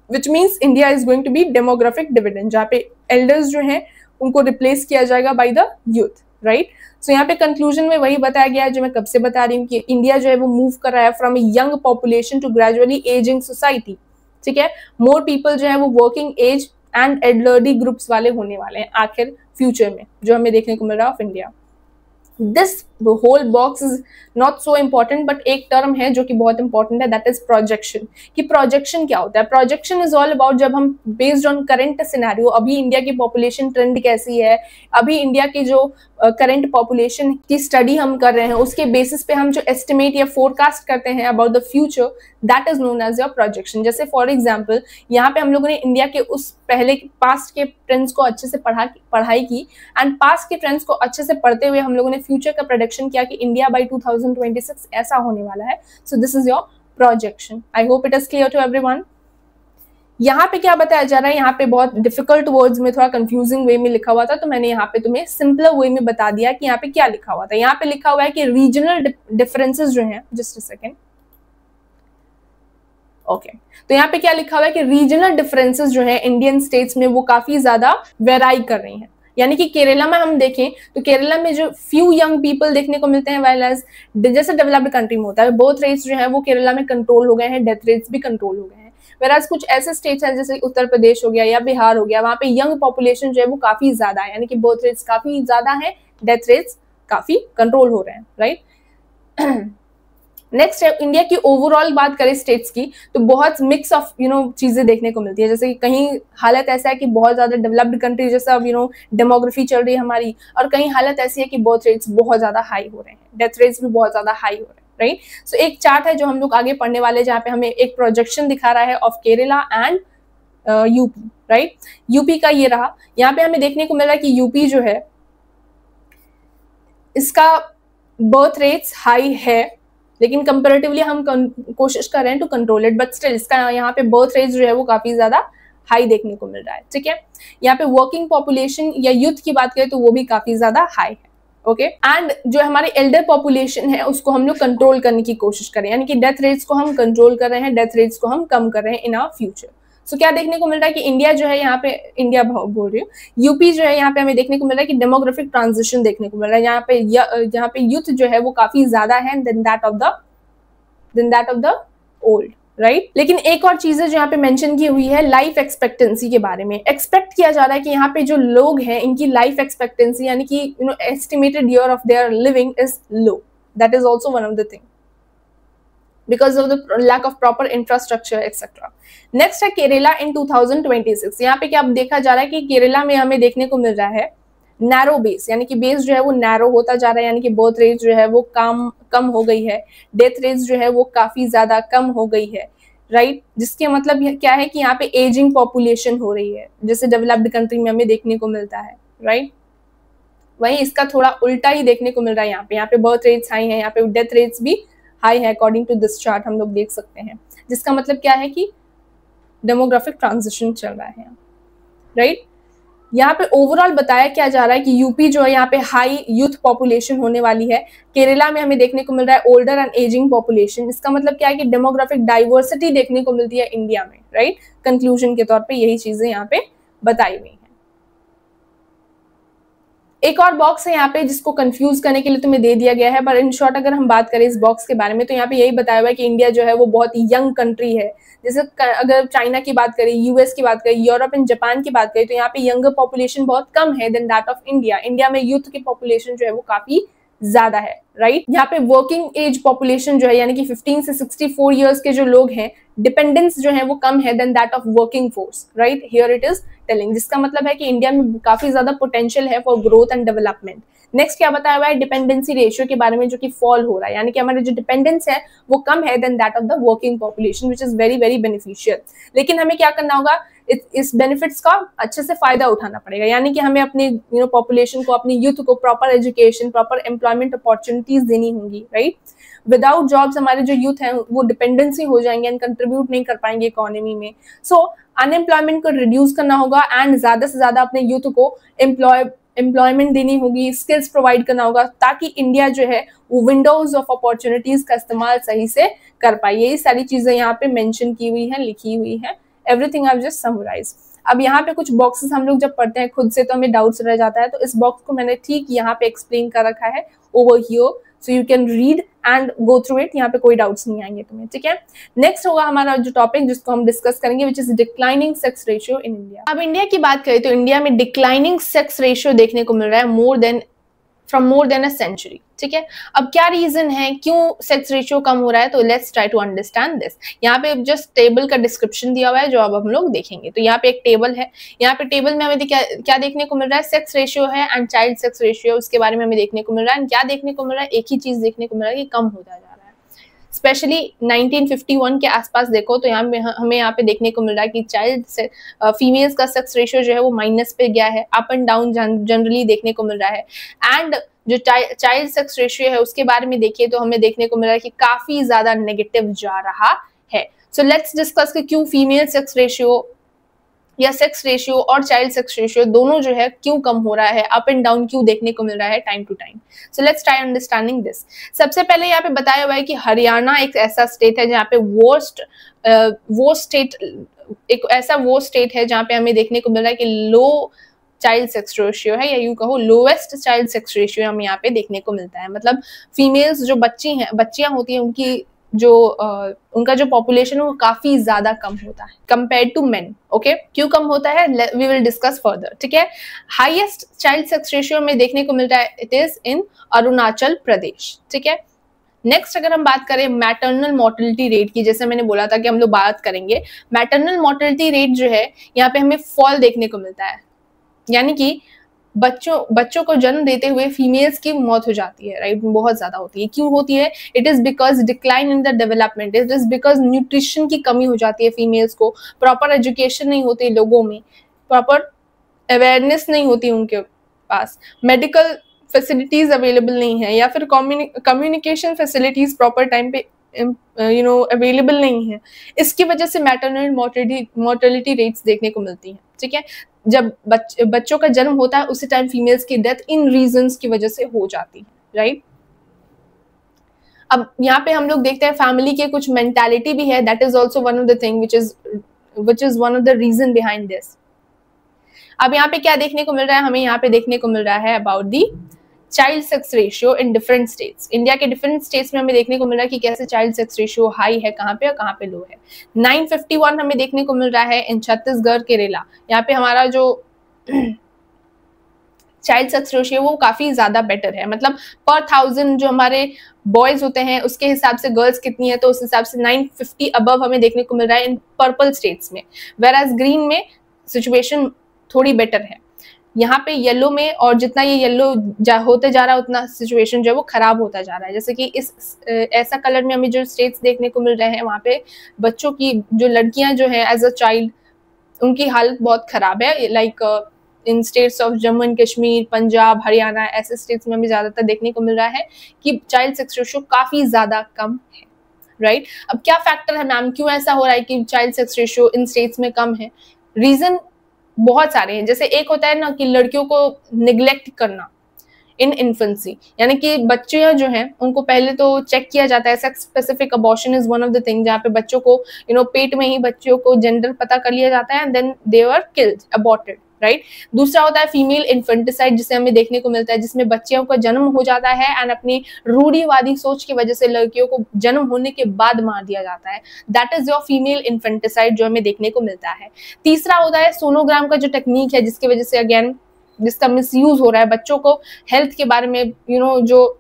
Speaker 1: which means India is going to be demographic dividend, जहाँ पे elders जो हैं उनको रिप्लेस किया जाएगा by the youth, right? So यहाँ पे कंक्लूजन में वही बताया गया है जो मैं कब से बता रही हूँ कि इंडिया जो है वो मूव कर रहा है from a young population to gradually ageing society, ठीक है। मोर पीपल जो है वो working age and elderly groups वाले होने वाले हैं आखिर फ्यूचर में, जो हमें देखने को मिल रहा है of India. This whole box is not so important, but एक टर्म है जो कि बहुत इंपॉर्टेंट है, दैट इज प्रोजेक्शन। कि प्रोजेक्शन क्या होता है? प्रोजेक्शन इज ऑल अबाउट जब हम बेस्ड ऑन करंट सिनेरियो, अभी इंडिया की पॉपुलेशन ट्रेंड कैसी है, अभी इंडिया की जो करंट पॉपुलेशन की स्टडी हम कर रहे हैं उसके बेसिस पे हम जो एस्टिमेट या फोरकास्ट करते हैं about the future, that is known as your projection. जैसे फॉर एग्जाम्पल यहाँ पे हम लोगों ने इंडिया के उस पहले पास्ट के ट्रेंड्स को अच्छे से पढ़ाई की एंड पास्ट के ट्रेंड्स को अच्छे से पढ़ते हुए हम लोगों ने फ्यूचर का प्रेडिक्शन किया कि इंडिया बाय 2026 ऐसा होने वाला है। So this is your projection. I hope it is clear to everyone. यहाँ पे क्या बताया जा रहा है, यहाँ पे बहुत डिफिकल्ट वर्ड्स में थोड़ा कंफ्यूजिंग वे में लिखा हुआ था, तो मैंने यहाँ पे तुम्हें सिंपलर वे में बता दिया कि यहाँ पे क्या लिखा हुआ था। यहाँ पे लिखा हुआ है कि रीजनल डिफरेंसेस जो हैं, जस्ट अ सेकेंड, ओके, तो यहाँ पे क्या लिखा हुआ है कि रीजनल डिफरेंसेस जो है इंडियन स्टेट्स में वो काफी ज्यादा वेराई कर रही हैं। यानी कि केरला में हम देखें तो केरला में जो फ्यू यंग पीपल देखने को मिलते हैं, वाइल एज जैसे डेवलप्ड कंट्री में होता है बर्थ रेट्स जो है वो केरला में कंट्रोल हो गए हैं, डेथ रेट्स भी कंट्रोल हो गए हैं। वेराज कुछ ऐसे स्टेट्स हैं जैसे उत्तर प्रदेश हो गया या बिहार हो गया, वहां पे यंग पॉपुलेशन जो है वो काफी ज्यादा है, यानी कि बर्थ रेट्स काफी ज्यादा है, डेथ रेट्स काफी कंट्रोल हो रहे हैं, राइट। नेक्स्ट है इंडिया की ओवरऑल बात करें स्टेट्स की तो बहुत मिक्स ऑफ चीजें देखने को मिलती है। जैसे कि कहीं हालत ऐसा है कि बहुत ज्यादा डेवलप्ड कंट्री जैसा डेमोग्राफी चल रही है हमारी, और कहीं हालत ऐसी है कि बर्थ रेट्स बहुत ज्यादा हाई हो रहे हैं, डेथ रेट्स भी बहुत ज्यादा हाई हो रहे हैं, राइट। सो एक चार्ट है जो हम लोग आगे पढ़ने वाले, जहाँ पे हमें एक प्रोजेक्शन दिखा रहा है of Kerala and UP, right. UP का ये रहा, यहाँ पे हमें देखने को मिल रहा है कि यूपी जो है इसका बर्थ रेट्स हाई है, लेकिन कंपैरेटिवली हम कोशिश कर रहे हैं to control it, but still इसका यहाँ पे बर्थ रेट जो है वो काफी ज्यादा हाई देखने को मिल रहा है, ठीक है। यहाँ पे वर्किंग पॉपुलेशन या यूथ की बात करें तो वो भी काफी ज्यादा हाई है, ओके। एंड जो हमारे एल्डर पॉपुलेशन है उसको हम लोग कंट्रोल करने की कोशिश करें, यानी कि डेथ रेट्स को हम कंट्रोल कर रहे हैं, डेथ रेट्स को हम कम कर रहे हैं इन आवर फ्यूचर। सो क्या देखने को मिल रहा है कि इंडिया जो है यहाँ पे, इंडिया बोल रही हूँ, यूपी जो है यहाँ पे हमें देखने को मिल रहा है कि डेमोग्राफिक ट्रांजिशन देखने को मिल रहा है। यहाँ पे यूथ जो है वो काफी ज्यादा है then that of the old, right. लेकिन एक और चीज है जो यहाँ पे मेंशन की हुई है लाइफ एक्सपेक्टेंसी के बारे में। एक्सपेक्ट किया जा रहा है कि यहाँ पे जो लोग हैं इनकी लाइफ एक्सपेक्टेंसी यानी कि estimated year of their living is low, that is also one of the thing, because of the lack of proper infrastructure etc. Next है केरला इन 2026। यहाँ पे क्या देखा जा रहा है कि केरला में हमें देखने को मिल रहा है नैरो बेस, यानी कि बेस जो है वो नैरो होता जा रहा है, यानी कि बर्थ रेट जो है वो कम हो गई है, डेथ रेट जो है वो काफी ज्यादा कम हो गई है, राइट जिसके मतलब क्या है कि यहाँ पे एजिंग पॉपुलेशन हो रही है, जैसे डेवलप्ड कंट्री में हमें देखने को मिलता है, राइट वहीं इसका थोड़ा उल्टा ही देखने को मिल रहा है यहाँ पे बर्थ रेट्स हाई है, यहाँ पे डेथ रेट्स भी हाई है अकॉर्डिंग टू दिस चार्ट हम लोग देख सकते हैं, जिसका मतलब क्या है कि डेमोग्राफिक ट्रांजिशन चल रहा है, राइट यहाँ पे ओवरऑल बताया क्या जा रहा है कि यूपी जो है यहाँ पे हाई यूथ पॉपुलेशन होने वाली है, केरला में हमें देखने को मिल रहा है ओल्डर एंड एजिंग पॉपुलेशन, इसका मतलब क्या है कि डेमोग्राफिक डाइवर्सिटी देखने को मिलती है इंडिया में, राइट कंक्लूजन के तौर पे यही चीजें यहाँ पे बताई हुई हैं। एक और बॉक्स है यहाँ पे जिसको कंफ्यूज करने के लिए तुम्हें दे दिया गया है, पर इन शॉर्ट अगर हम बात करें इस बॉक्स के बारे में तो यहाँ पे यही बताया हुआ है कि इंडिया जो है वो बहुत यंग कंट्री है, जैसे अगर चाइना की बात करें, यूएस की बात करें, यूरोप एंड जापान की बात करें तो यहाँ पे यंगर पॉपुलेशन बहुत कम है then that of India. India में यूथ की पॉपुलेशन जो है वो काफी ज्यादा है, राइट यहाँ पे वर्किंग एज पॉपुलेशन जो है यानी कि 15 से 64 इयर्स के जो लोग हैं, डिपेंडेंस जो है वो कम है then that of working force, right here it is telling, जिसका मतलब है कि इंडिया में काफी ज्यादा पोटेंशियल है for growth and development. Next क्या बताया हुआ है डिपेंडेंसी रेशियो के बारे में जो कि फॉल हो रहा है, यानी कि हमारे जो डिपेंडेंस है वो कम है then that of the working population which is very very beneficial. लेकिन हमें क्या करना होगा, इस बेनिफिट्स का अच्छे से फायदा उठाना पड़ेगा, यानी कि हमें अपनी पॉपुलेशन को, अपनी यूथ को proper education, proper employment opportunities देनी होंगी, राइट विदाउट जॉब्स हमारे जो यूथ है वो डिपेंडेंसी हो जाएंगे एंड कंट्रीब्यूट नहीं कर पाएंगे इकोनॉमी में। सो अनएम्प्लॉयमेंट को रिड्यूस करना होगा एंड ज्यादा से ज्यादा अपने यूथ को एम्प्लॉयमेंट देनी होगी, स्किल्स प्रोवाइड करना होगा ताकि इंडिया जो है वो विंडोज ऑफ अपॉर्चुनिटीज का इस्तेमाल सही से कर पाए। यही सारी चीजें यहाँ पे मेंशन की हुई है, लिखी हुई है, एवरीथिंग आई जस्ट समराइज। अब यहाँ पे कुछ बॉक्सेस हम लोग जब पढ़ते हैं खुद से तो हमें डाउट्स रह जाता है, तो इस बॉक्स को मैंने ठीक यहाँ पे एक्सप्लेन कर रखा है over here, so you can read and go through it, यहाँ पे कोई डाउट्स नहीं आएंगे तुम्हें, ठीक है। नेक्स्ट होगा हमारा जो टॉपिक जिसको हम डिस्कस करेंगे which is declining sex ratio in India. अब इंडिया की बात करें तो इंडिया में डिक्लाइनिंग सेक्स रेशियो देखने को मिल रहा है from more than a century, ठीक है। अब क्या रीजन है, क्यों सेक्स रेशियो कम हो रहा है, तो let's try to understand this. यहाँ पे जस्ट टेबल का डिस्क्रिप्शन दिया हुआ है जो अब हम लोग देखेंगे। तो यहाँ पे एक टेबल है, यहाँ पे टेबल में हमें क्या देखने को मिल रहा है, सेक्स रेशियो है एंड चाइल्ड सेक्स रेशियो, उसके बारे में हमें देखने को मिल रहा है। क्या देखने को मिल रहा है, एक ही चीज देखने को मिल रहा है कि कम होता जा रहा है। स्पेशली 1951 के आसपास देखो तो हमें यहाँ पे देखने को मिल रहा है कि चाइल्ड से फीमेल्स का सेक्स रेशियो जो है वो माइनस पे गया है, अप एंड डाउन जनरली देखने को मिल रहा है। एंड जो चाइल्ड सेक्स रेशियो है उसके बारे में देखिए तो हमें देखने को मिल रहा है कि काफी ज्यादा नेगेटिव जा रहा है। सो लेट्स डिस्कस कि क्यों फीमेल सेक्स रेशियो या सेक्स रेशियो और चाइल्ड सेक्स रेशियो दोनों जो है क्यों कम हो रहा है, अप एंड डाउन क्यों देखने को मिल रहा है time to time. So let's try understanding this. सबसे पहले यहाँ पे बताया हुआ है कि हरियाणा एक ऐसा स्टेट है जहाँ पे एक ऐसा स्टेट है जहाँ पे हमें देखने को मिल रहा है कि लो चाइल्ड सेक्स रेशियो है, या यूं कहो लोएस्ट चाइल्ड सेक्स रेशियो हमें यहाँ पे देखने को मिलता है। मतलब फीमेल्स जो बच्चियां होती हैं उनकी उनका जो पॉपुलेशन है वो काफी ज्यादा कम होता है कंपेयर टू मेन। ओके, क्यों कम होता है वी विल डिस्कस फर्दर, ठीक है। हाईएस्ट चाइल्ड सेक्स रेशियो में देखने को मिलता है, it is in Arunachal Pradesh, ठीक है। नेक्स्ट अगर हम बात करें मैटरनल मोर्टेलिटी रेट की, जैसे मैंने बोला था कि हम लोग बात करेंगे, मैटरनल मोर्टेलिटी रेट जो है यहाँ पे हमें फॉल देखने को मिलता है, यानी कि बच्चों को जन्म देते हुए फीमेल्स की मौत हो जाती है, राइट, बहुत ज्यादा होती है। क्यों होती है, it is because decline in the development, it is because nutrition की कमी हो जाती है फीमेल्स को, प्रॉपर एजुकेशन नहीं होती लोगों में, प्रॉपर अवेयरनेस नहीं होती उनके पास, मेडिकल फैसिलिटीज अवेलेबल नहीं है, या फिर कम्युनिकेशन फैसिलिटीज प्रॉपर टाइम पे अवेलेबल नहीं है। इसकी वजह से मैटरनल मोर्टेलिटी रेट्स देखने को मिलती हैं, ठीक है। जब बच्चों का जन्म होता है उसी टाइम फीमेल्स की डेथ इन रीजंस की वजह से हो जाती है, राइट। अब यहाँ पे हम लोग देखते हैं फैमिली के कुछ मेंटालिटी भी है, that is also one of the thing which is one of the reason behind this. अब यहाँ पे क्या देखने को मिल रहा है, हमें यहाँ पे देखने को मिल रहा है about the child sex ratio in different states. India के डिफरेंट स्टेट्स में हमें देखने को मिल रहा है कि कैसे चाइल्ड सेक्स रेशियो हाई है कहाँ पे और कहाँ पे लो है। 951 हमें देखने को मिल रहा है इन छत्तीसगढ़, केरला। यहाँ पे हमारा जो चाइल्ड सेक्स रेशियो वो काफी ज्यादा बेटर है, मतलब पर 1000 जो हमारे बॉयज होते हैं उसके हिसाब से गर्ल्स कितनी है, तो उस हिसाब से 950 अबव हमें देखने को मिल रहा है इन पर्पल स्टेट्स में, वेयर एज ग्रीन में सिचुएशन थोड़ी बेटर है। यहाँ पे येलो में, और जितना ये येलो होते जा रहा है उतना सिचुएशन जो है वो खराब होता जा रहा है। जैसे कि इस ऐसा कलर में हमें जो स्टेट्स देखने को मिल रहे हैं, वहाँ पे बच्चों की जो लड़कियां जो है एज अ चाइल्ड, उनकी हालत बहुत खराब है। Like in states of Jammu and Kashmir, Punjab, Haryana, ऐसे स्टेट्स में हमें ज्यादातर देखने को मिल रहा है कि चाइल्ड सेक्स रेशियो काफी ज्यादा कम है, राइट। अब क्या फैक्टर है मैम, क्यों ऐसा हो रहा है कि child sex ratio in states में कम है? रीजन बहुत सारे हैं। जैसे एक होता है ना कि लड़कियों को निग्लेक्ट करना इन इन्फेंसी, यानी कि बच्चियां जो हैं उनको पहले तो चेक किया जाता है, sex specific abortion is one of the thing, जहाँ पे बच्चों को पेट में ही बच्चियों को जेंडर पता कर लिया जाता है and then they are killed, aborted, right. दूसरा होता है फीमेल इन्फेंटिसाइड, जिसे हमें देखने को मिलता है, जिसमें बच्चियों का जन्म हो जाता है एंड अपनी रूढ़िवादी सोच की वजह से लड़कियों को जन्म होने के बाद मार दिया जाता है। That is your female infanticide जो हमें देखने को मिलता है। तीसरा होता है सोनोग्राम का जो टेक्निक है, जिसकी वजह से अगेन जिसका मिसयूज हो रहा है, बच्चों को हेल्थ के बारे में जो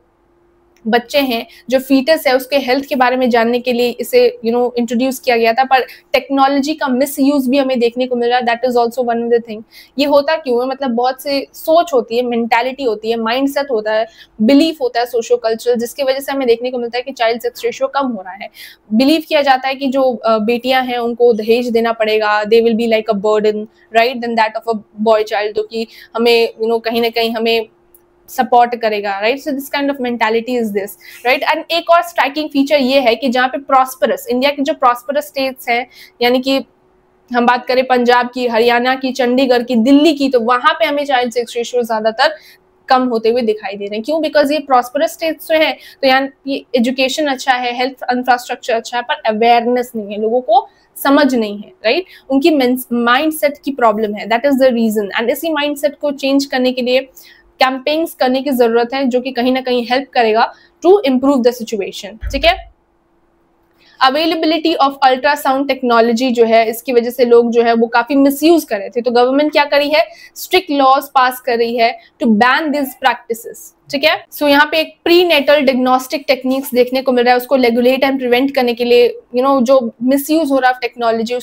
Speaker 1: बच्चे हैं, जो फीटस है, उसके हेल्थ के बारे में जानने के लिए इसे इंट्रोड्यूस किया गया था, पर टेक्नोलॉजी का मिसयूज भी हमें देखने को मिल रहा है। That is also one of the thing. ये होता क्यों है? मतलब बहुत से सोच होती है, मेंटालिटी होती है, माइंडसेट होता है, बिलीफ होता है सोशो कल्चरल, जिसकी वजह से हमें देखने को मिलता है कि चाइल्ड सेक्स रेशियो कम हो रहा है। बिलीव किया जाता है कि जो बेटियां हैं उनको दहेज देना पड़ेगा, they will be like a burden, right, then that of a boy child, जो कि हमें कहीं ना कहीं हमें सपोर्ट करेगा, right. So this kind of mentality is this, right. And एक और स्ट्राइकिंग फीचर ये है कि जहाँ पे प्रॉस्परस, इंडिया के जो प्रॉस्परस स्टेट्स हैं, यानी कि हम बात करें पंजाब की, हरियाणा की, चंडीगढ़ की, दिल्ली की, तो वहां पे हमें चाइल्ड सेक्स रेशियो ज्यादातर कम होते हुए दिखाई दे रहे हैं। क्यों? बिकॉज ये प्रॉस्परस स्टेट्स जो है, तो यहाँ एजुकेशन अच्छा है, हेल्थ इंफ्रास्ट्रक्चर अच्छा है, पर अवेयरनेस नहीं है, लोगों को समझ नहीं है, राइट। उनकी माइंडसेट की प्रॉब्लम है, that is the reason. And इसी माइंडसेट को चेंज करने के लिए कैंपेन्स करने की जरूरत है, जो कि कहीं ना कहीं हेल्प करेगा टू इम्प्रूव द सिचुएशन, ठीक है। अवेलेबिलिटी ऑफ अल्ट्रासाउंड टेक्नोलॉजी जो है, इसकी वजह से लोग जो है वो काफी मिसयूज कर रहे थे, तो गवर्नमेंट क्या करी है, स्ट्रिक्ट लॉज पास कर रही है टू बैन दिस प्रैक्टिसेस, ठीक है। सो यहाँ पे एक प्री नेटल डिग्नोस्टिक टेक्निक्स देखने को मिल रहा है, उसको रेगुलेट एंड प्रिवेंट करने के लिए जो मिसयूज हो रहा है टेक्नोलॉजी,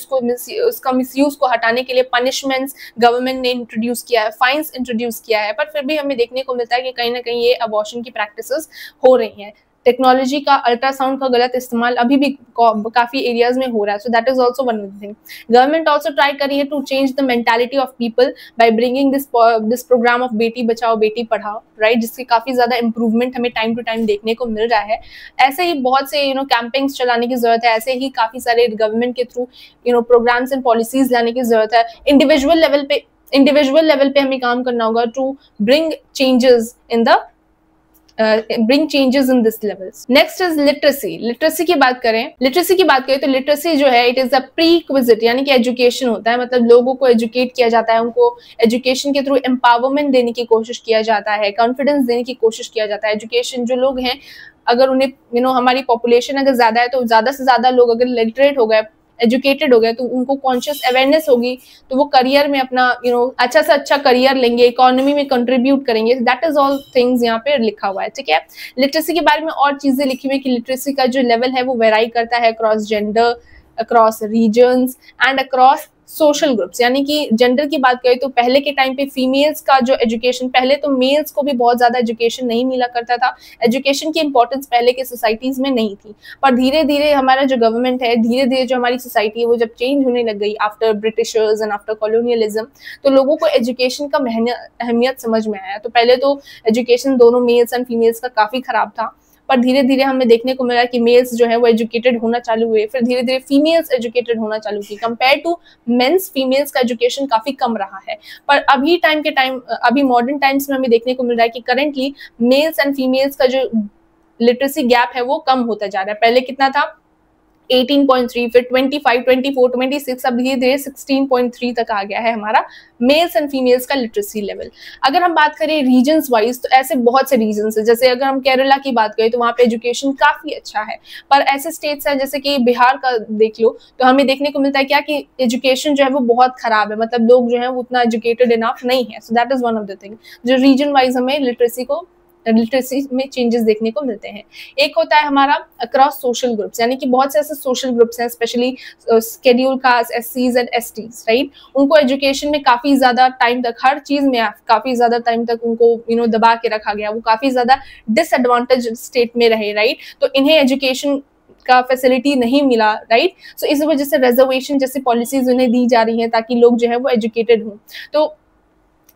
Speaker 1: उसका मिसयूज को हटाने के लिए पनिशमेंट्स गवर्नमेंट ने इंट्रोड्यूस किया है, फाइन्स इंट्रोड्यूस किया है, पर फिर भी हमें देखने को मिलता है कि कहीं ना कहीं ये अबॉर्शन की प्रैक्टिसेस हो रही हैं। टेक्नोलॉजी का, अल्ट्रासाउंड का गलत इस्तेमाल अभी भी काफी एरियाज में हो रहा है, so that is also one of the thing. Government also try करी है to change the mentality of people by bringing this program of Beti Bachao Beti Padhao, right, जिसकी काफी ज्यादा इंप्रूवमेंट हमें टाइम टू टाइम देखने को मिल रहा है। ऐसे ही बहुत से कैंपेन्स चलाने की जरूरत है, ऐसे ही काफी सारे गवर्नमेंट के थ्रू प्रोग्राम्स एंड पॉलिसीज लाने की जरूरत है। इंडिविजुअल लेवल पे हमें काम करना होगा to bring changes in the bring changes in this levels. Next is literacy. Literacy की बात करें तो लिटरेसी जो है इट इज अ प्रीक्विजिट, यानी कि एजुकेशन होता है, मतलब लोगों को एजुकेट किया जाता है, उनको एजुकेशन के थ्रू एम्पावरमेंट देने की कोशिश किया जाता है, कॉन्फिडेंस देने की कोशिश किया जाता है। एजुकेशन जो लोग हैं, अगर उन्हें हमारी पॉपुलेशन अगर ज्यादा है, तो ज्यादा से ज्यादा लोग अगर लिटरेट हो गए, एजुकेटेड हो गए, तो उनको कॉन्शियस अवेयरनेस होगी, तो वो करियर में अपना अच्छा से अच्छा करियर लेंगे, इकोनॉमी में कंट्रीब्यूट करेंगे। दैट इज ऑल थिंग्स यहाँ पे लिखा हुआ है, ठीक है। लिटरेसी के बारे में और चीजें लिखी हुई कि लिटरेसी का जो लेवल है वो वेराई करता है across gender, across regions and across social groups. यानी कि जेंडर की बात करें तो पहले के टाइम पे फीमेल्स का जो एजुकेशन, पहले तो मेल्स को भी बहुत ज्यादा एजुकेशन नहीं मिला करता था, एजुकेशन की इंपॉर्टेंस पहले के सोसाइटीज में नहीं थी, पर धीरे धीरे हमारा जो गवर्नमेंट है, धीरे धीरे जो हमारी सोसाइटी है वो जब चेंज होने लग गई after Britishers and after colonialism, तो लोगों को एजुकेशन का अहमियत समझ में आया। तो पहले तो एजुकेशन दोनों मेल्स एंड फीमेल्स का काफी खराब था, पर धीरे धीरे हमें देखने को मिला कि मेल्स जो है वो एजुकेटेड होना चालू हुए, फिर धीरे धीरे फीमेल्स एजुकेटेड होना चालू की। कंपेयर टू मेंस, फीमेल्स का एजुकेशन काफी कम रहा है, पर अभी मॉडर्न टाइम्स में हमें देखने को मिल रहा है कि करेंटली मेल्स एंड फीमेल्स का जो लिटरेसी गैप है वो कम होता जा रहा है। पहले कितना था, 18.3, फिर 25, 24, 26, अब धीरे धीरे 16.3 तक आ गया है हमारा मेल्स एंड फीमेल्स का लिटरेसी लेवल। अगर हम बात करें रीजन्स वाइज, तो ऐसे बहुत से रीजन्स हैं। जैसे अगर हम केरला की बात करें तो वहाँ पे एजुकेशन काफी अच्छा है, पर ऐसे स्टेट्स हैं जैसे कि बिहार का देख लो तो हमें देखने को मिलता है क्या कि एजुकेशन जो है वो बहुत खराब है, मतलब लोग जो है वो उतना एजुकेटेड इनफ नहीं है। So that is one of the thing जो रीजन वाइज हमें लिटरेसी में चेंजेस देखने को मिलते हैं। एक होता है हमारा अक्रॉस सोशल ग्रुप्स, यानी कि बहुत से ऐसे सोशल ग्रुप्स हैं, स्पेशली शेड्यूल कास्ट, एससीज एंड एसटीज, राइट। उनको एजुकेशन में काफी ज्यादा टाइम तक, हर चीज में काफी ज्यादा टाइम तक उनको दबा के रखा गया, वो काफी ज्यादा डिसएडवांटेज स्टेट में रहे, राइट। तो इन्हें एजुकेशन का फैसिलिटी नहीं मिला, राइट। सो इस वजह से रिजर्वेशन जैसी पॉलिसीज उन्हें दी जा रही हैं ताकि लोग जो है वो एजुकेटेड हों। तो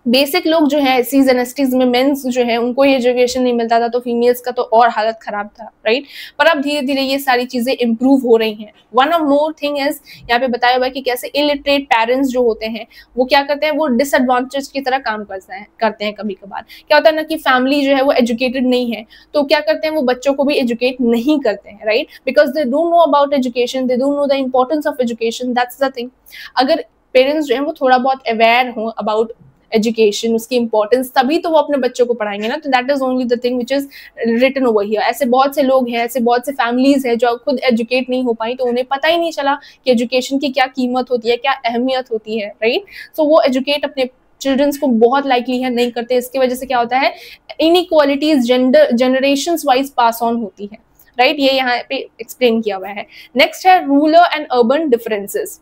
Speaker 1: बेसिक लोग जो है एससीज एंड एसटीज में मेंस जो है उनको ही एजुकेशन नहीं मिलता था, तो फीमेल्स का तो और हालत खराब था, राइट। पर अब धीरे धीरे ये सारी चीजें इंप्रूव हो रही हैं। One of more thing is यहाँ पे बताया हुआ है कि कैसे इलिटरेट पेरेंट्स जो होते हैं वो क्या करते हैं, वो डिसएडवांटेज की तरह काम करते हैं। कभी कभार क्या होता है ना कि फैमिली जो है वो एजुकेटेड नहीं है, तो क्या करते हैं वो बच्चों को भी एजुकेट नहीं करते हैं, right, because they don't know about education, they don't know the importance of education, that's the thing. अगर पेरेंट्स जो है वो थोड़ा बहुत अवेयर हो अबाउट एजुकेशन, उसकी इंपॉर्टेंस, तभी तो वो अपने बच्चों को पढ़ाएंगे ना। तो that is only the thing which is written over here. ऐसे बहुत से लोग हैं, ऐसे बहुत से फैमिलीज हैं जो खुद एजुकेट नहीं हो पाई, तो उन्हें पता ही नहीं चला कि एजुकेशन की क्या कीमत होती है, क्या अहमियत होती है, राइट। सो वो एजुकेट अपने चिल्ड्रंस को बहुत लाइकली है नहीं करते। इसकी वजह से क्या होता है, inequalities generations wise pass on होती है, राइट। ये यहाँ पे एक्सप्लेन किया हुआ है। नेक्स्ट है rural and urban differences.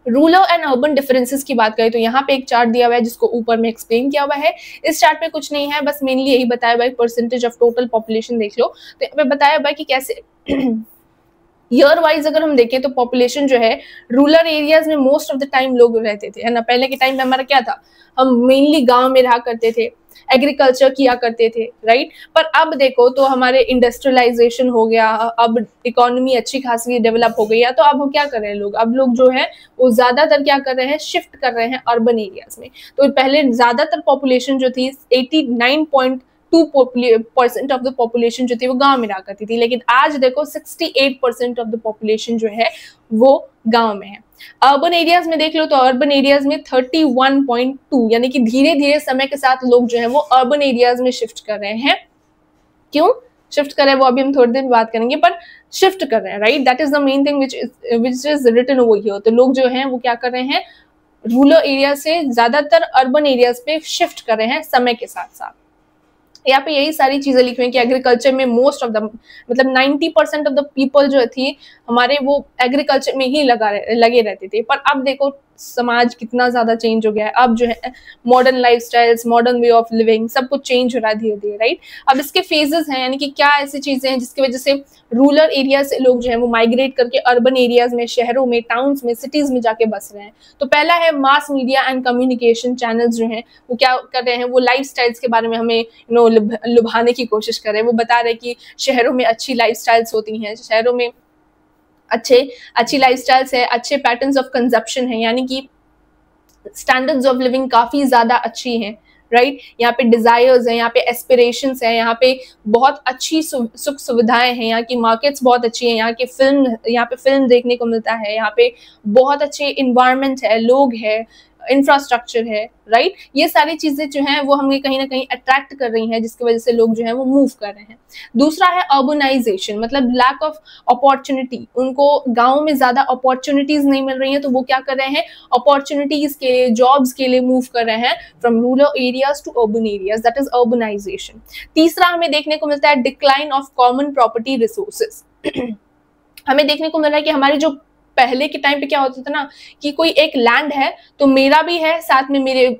Speaker 1: Rural and urban differences की बात करें तो यहाँ पे एक चार्ट दिया हुआ है जिसको ऊपर में एक्सप्लेन किया हुआ है। इस चार्ट पे कुछ नहीं है, बस मेनली यही बताया हुआ है, परसेंटेज ऑफ टोटल पॉपुलेशन देख लो। तो यहाँ पे बताया हुआ है कि कैसे ईयर वाइज अगर हम देखें तो पॉपुलेशन जो है रूरल एरियाज में मोस्ट ऑफ द टाइम लोग रहते थे, है ना। पहले के टाइम में हमारा क्या था, हम मेनली गांव में रहा करते थे, एग्रीकल्चर किया करते थे, राइट। पर अब देखो तो हमारे इंडस्ट्रियलाइजेशन हो गया, अब इकोनॉमी अच्छी खासी डेवलप हो गई है, तो अब हम क्या कर रहे हैं लोग, अब लोग जो है वो ज्यादातर क्या कर रहे हैं, शिफ्ट कर रहे हैं अर्बन एरियाज में। तो पहले ज्यादातर पॉपुलेशन जो थी 89.2% ऑफ द पॉपुलेशन जो थी वो गांव में रहा करती थी, लेकिन आज देखो 68% ऑफ द पॉपुलेशन जो है वो गांव में है। अर्बन एरियाज में देख लो तो अर्बन एरियाज में 31.2, यानी कि धीरे धीरे समय के साथ लोग जो है वो अर्बन एरियाज में शिफ्ट कर रहे हैं। क्यों शिफ्ट कर रहे हैं वो अभी हम थोड़ी देर बात करेंगे, पर शिफ्ट कर रहे हैं, right. That is the main thing which is written over here. तो लोग जो हैं वो क्या कर रहे हैं, रूरल एरिया से ज्यादातर अर्बन एरियाज पे शिफ्ट कर रहे हैं समय के साथ साथ। यहाँ पे यही सारी चीजें लिखी हुई कि एग्रीकल्चर में मोस्ट ऑफ द मतलब 90% ऑफ द पीपल जो थी हमारे वो एग्रीकल्चर में ही लगे रहते थे। पर अब देखो समाज कितना ज्यादा चेंज हो गया है, अब जो है modern lifestyles, modern way of living, सब कुछ चेंज हो रहा है धीरे धीरे, राइट। अब इसके फेजेस हैं, यानी कि क्या ऐसी चीजें हैं जिसकी वजह से रूरल एरिया से लोग जो है वो माइग्रेट करके अर्बन एरियाज में, शहरों में, टाउन्स में, सिटीज में जाके बस रहे हैं। तो पहला है mass media and communication channels जो हैं वो क्या कर रहे हैं, वो लाइफस्टाइल्स के बारे में हमें लुभाने की कोशिश कर रहे हैं। वो बता रहे हैं कि शहरों में अच्छी लाइफस्टाइल्स होती हैं, शहरों में अच्छी लाइफस्टाइल्स है, अच्छे पैटर्न्स ऑफ कंजप्शन है, यानी कि स्टैंडर्ड्स ऑफ लिविंग काफी ज्यादा अच्छी हैं, राइट। यहाँ पे डिजायर्स हैं, यहाँ पे एस्पिरेशंस हैं, यहाँ पे बहुत अच्छी सुख सुविधाएं हैं, यहाँ की मार्केट्स बहुत अच्छी हैं, यहाँ पे फिल्म देखने को मिलता है, यहाँ पे बहुत अच्छे इन्वायरमेंट है, लोग है, इंफ्रास्ट्रक्चर है, राइट। ये सारी चीजें जो हैं वो हमें कहीं ना कहीं अट्रैक्ट कर रही हैं, जिसकी वजह से लोग जो है वो मूव कर रहे हैं। दूसरा है अर्बनाइजेशन, मतलब लैक ऑफ अपॉर्चुनिटी। उनको गांव में ज्यादा अपॉर्चुनिटीज नहीं मिल रही हैं, तो वो क्या कर रहे हैं, अपॉर्चुनिटीज के लिए, जॉब्स के लिए मूव कर रहे हैं from rural areas to urban areas, that is urbanisation. तीसरा हमें देखने को मिलता है decline of common property resources. हमें देखने को मिल रहा है कि हमारे जो पहले के टाइम पे क्या होता था ना कि कोई एक लैंड है तो मेरा भी है, साथ में मेरे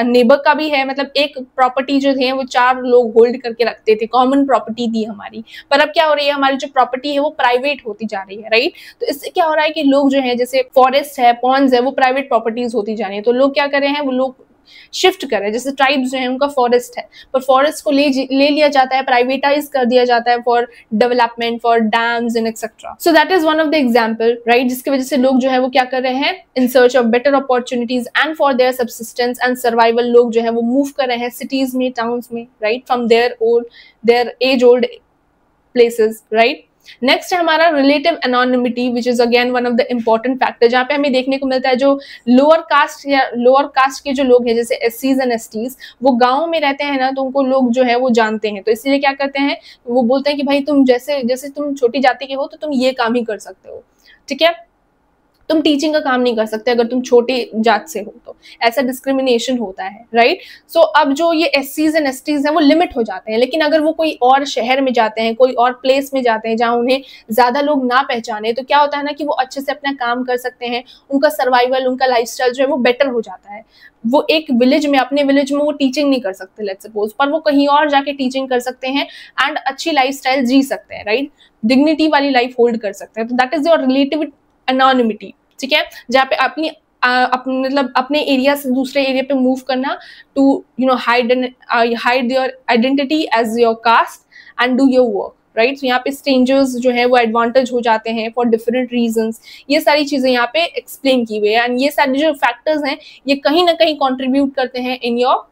Speaker 1: नेबर का भी है, मतलब एक प्रॉपर्टी जो थे वो 4 लोग होल्ड करके रखते थे, कॉमन प्रॉपर्टी थी हमारी। पर अब क्या हो रही है, हमारी जो प्रॉपर्टी है वो प्राइवेट होती जा रही है, राइट। तो इससे क्या हो रहा है कि लोग जो है, जैसे फॉरेस्ट है, पॉन्ड्स है, वो प्राइवेट प्रॉपर्टीज होती जा रही है। तो लोग क्या कर रहे हैं, वो लोग शिफ्ट कर रहे हैं। जैसे ट्राइब्स जो है उनका फॉरेस्ट है, पर फॉरेस्ट को ले लिया जाता है, प्राइवेटाइज कर दिया जाता है for development, for dams and etcetera. So that is one of the example, right, जिसकी वजह से लोग जो है वो क्या कर रहे हैं, in search of better opportunities and for their subsistence and survival, लोग जो है वो मूव कर रहे हैं सिटीज में, टाउन्स में, right, from there as old places, right. Next है हमारा relative anonymity, which is again one of the important factor, जहाँ पे हमें देखने को मिलता है जो लोअर कास्ट या लोअर कास्ट के जो लोग हैं जैसे एससीज एंड एसटीज, वो गाँव में रहते हैं ना, तो उनको लोग जो है वो जानते हैं, तो इसलिए क्या करते हैं, वो बोलते हैं कि भाई तुम जैसे जैसे तुम छोटी जाति के हो तो तुम ये काम ही कर सकते हो, ठीक है, तुम टीचिंग का काम नहीं कर सकते अगर तुम छोटी जात से हो, तो ऐसा डिस्क्रिमिनेशन होता है, राइट। सो अब जो ये एससीज एंड एसटीज हैं वो लिमिट हो जाते हैं, लेकिन अगर वो कोई और शहर में जाते हैं, कोई और प्लेस में जाते हैं जहाँ उन्हें ज्यादा लोग ना पहचाने, तो क्या होता है ना कि वो अच्छे से अपना काम कर सकते हैं, उनका सर्वाइवल, उनका लाइफस्टाइल जो है वो बेटर हो जाता है। वो एक विलेज में, अपने विलेज में वो टीचिंग नहीं कर सकते लेट्स सपोज, पर वो कहीं और जाके टीचिंग कर सकते हैं एंड अच्छी लाइफस्टाइल जी सकते हैं, राइट, डिग्निटी वाली लाइफ होल्ड कर सकते हैं, तो that is your relative anonymity, ठीक है, जहाँ पे अपनी मतलब अपने एरिया से दूसरे एरिया पे मूव करना to you know hide your identity as your caste and do your work, right. यहाँ पे स्ट्रेंजर्स जो है वो एडवांटेज हो जाते हैं फॉर डिफरेंट रीजंस, ये सारी चीजें यहाँ पे एक्सप्लेन की हुई है, एंड ये सारे जो फैक्टर्स हैं ये कहीं ना कहीं कॉन्ट्रीब्यूट करते हैं इन योर,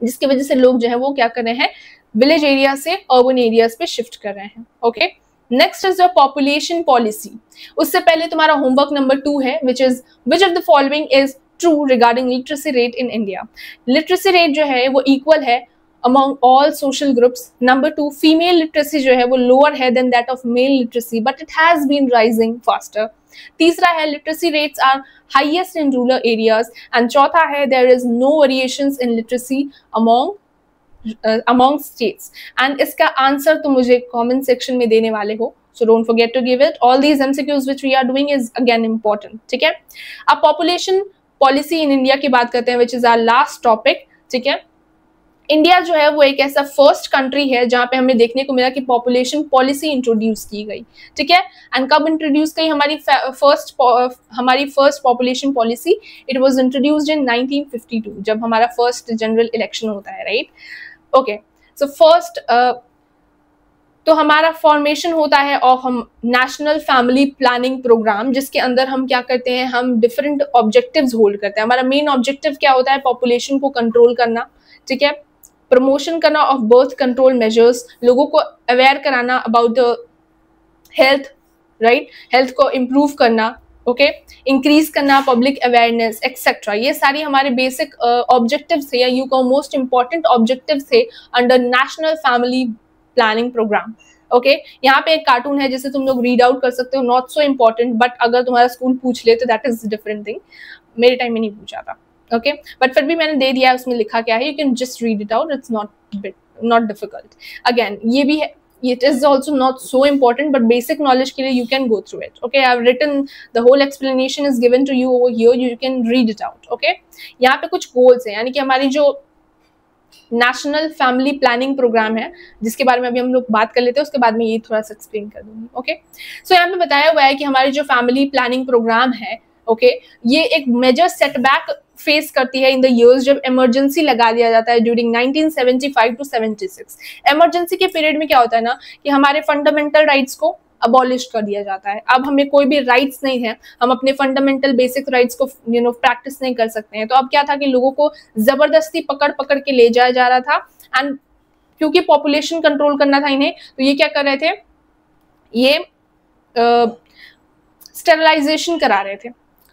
Speaker 1: जिसकी वजह से लोग जो है वो क्या कर रहे हैं, विलेज एरिया से अर्बन एरियाज पे शिफ्ट कर रहे हैं, okay. Next is your population policy. उससे पहले तुम्हारा होमवर्क नंबर 2 है, which of the following is true regarding literacy rate in India. Literacy rate जो है वो इक्वल है among all social groups. Number 2, female literacy जो है वो lower है than that of male literacy, but it has been rising faster. तीसरा है literacy rates are highest in rural areas, and चौथा है there is no variations in literacy among states. And इसका answer तो मुझे comment section में देने वाले हो, so don't forget to give it. All these MCQs which we are doing is again important, ठीक है। अब population policy in India की बात करते हैं, which is our last topic, ठीक है। इंडिया जो है वो एक ऐसा फर्स्ट कंट्री है जहां पे हमें देखने को मिला कि पॉपुलेशन पॉलिसी इंट्रोड्यूस की गई, ठीक है। एंड कब इंट्रोड्यूस की हमारी first population policy, it was introduced in 1952, जब हमारा फर्स्ट जनरल इलेक्शन होता है, राइट, ओके। सो फर्स्ट तो हमारा फॉर्मेशन होता है ऑफ हम नेशनल फैमिली प्लानिंग प्रोग्राम, जिसके अंदर हम क्या करते हैं, हम डिफरेंट ऑब्जेक्टिव्स होल्ड करते हैं। हमारा मेन ऑब्जेक्टिव क्या होता है, पॉपुलेशन को कंट्रोल करना, ठीक है, प्रमोशन करना ऑफ बर्थ कंट्रोल मेजर्स, लोगों को अवेयर कराना about the health, right, health को इम्प्रूव करना, ओके, इंक्रीज करना पब्लिक अवेयरनेस एक्सेट्रा। ये सारी हमारे बेसिक ऑब्जेक्टिव्स थे, या यू को मोस्ट इंपॉर्टेंट ऑब्जेक्टिव्स थे under national family planning program, okay. यहाँ पे एक कार्टून है जिसे तुम लोग रीड आउट कर सकते हो, नॉट सो इम्पॉर्टेंट, बट अगर तुम्हारा स्कूल पूछ ले तो दैट इज डिफरेंट थिंग, मेरे टाइम में नहीं पूछा था, ओके, बट फिर भी मैंने दे दिया है, उसमें लिखा क्या है, you can just read it out, it's not difficult. Again ये भी है, it is also not so important, but basic knowledge के लिए you can go through it, okay। I've written the whole explanation is given to you over here, you can read it out, okay। यहाँ पे कुछ goals हैं, यानी कि हमारी जो नेशनल फैमिली प्लानिंग प्रोग्राम है, जिसके बारे में अभी हम लोग बात कर लेते हैं, उसके बाद में ये थोड़ा सा एक्सप्लेन कर दूंगी, ओके। सो यहाँ पे बताया हुआ है कि हमारी जो फैमिली प्लानिंग प्रोग्राम है, ओके, ये एक मेजर सेटबैक फेस करती है इन द इयर्स जब इमरजेंसी लगा दिया जाता है ड्यूरिंग 1975 टू 76। इमरजेंसी के पीरियड में क्या होता है ना कि हमारे फंडामेंटल राइट्स को अबॉलिश कर दिया जाता है, अब हमें कोई भी राइट्स नहीं है, हम अपने फंडामेंटल बेसिक राइट्स को प्रैक्टिस नहीं कर सकते हैं। तो अब क्या था कि लोगों को जबरदस्ती पकड़ पकड़ के ले जाया जा रहा था, एंड क्योंकि पॉपुलेशन कंट्रोल करना था इन्हें, तो ये क्या कर रहे थे, ये स्टेरिलाइजेशन करा रहे थे,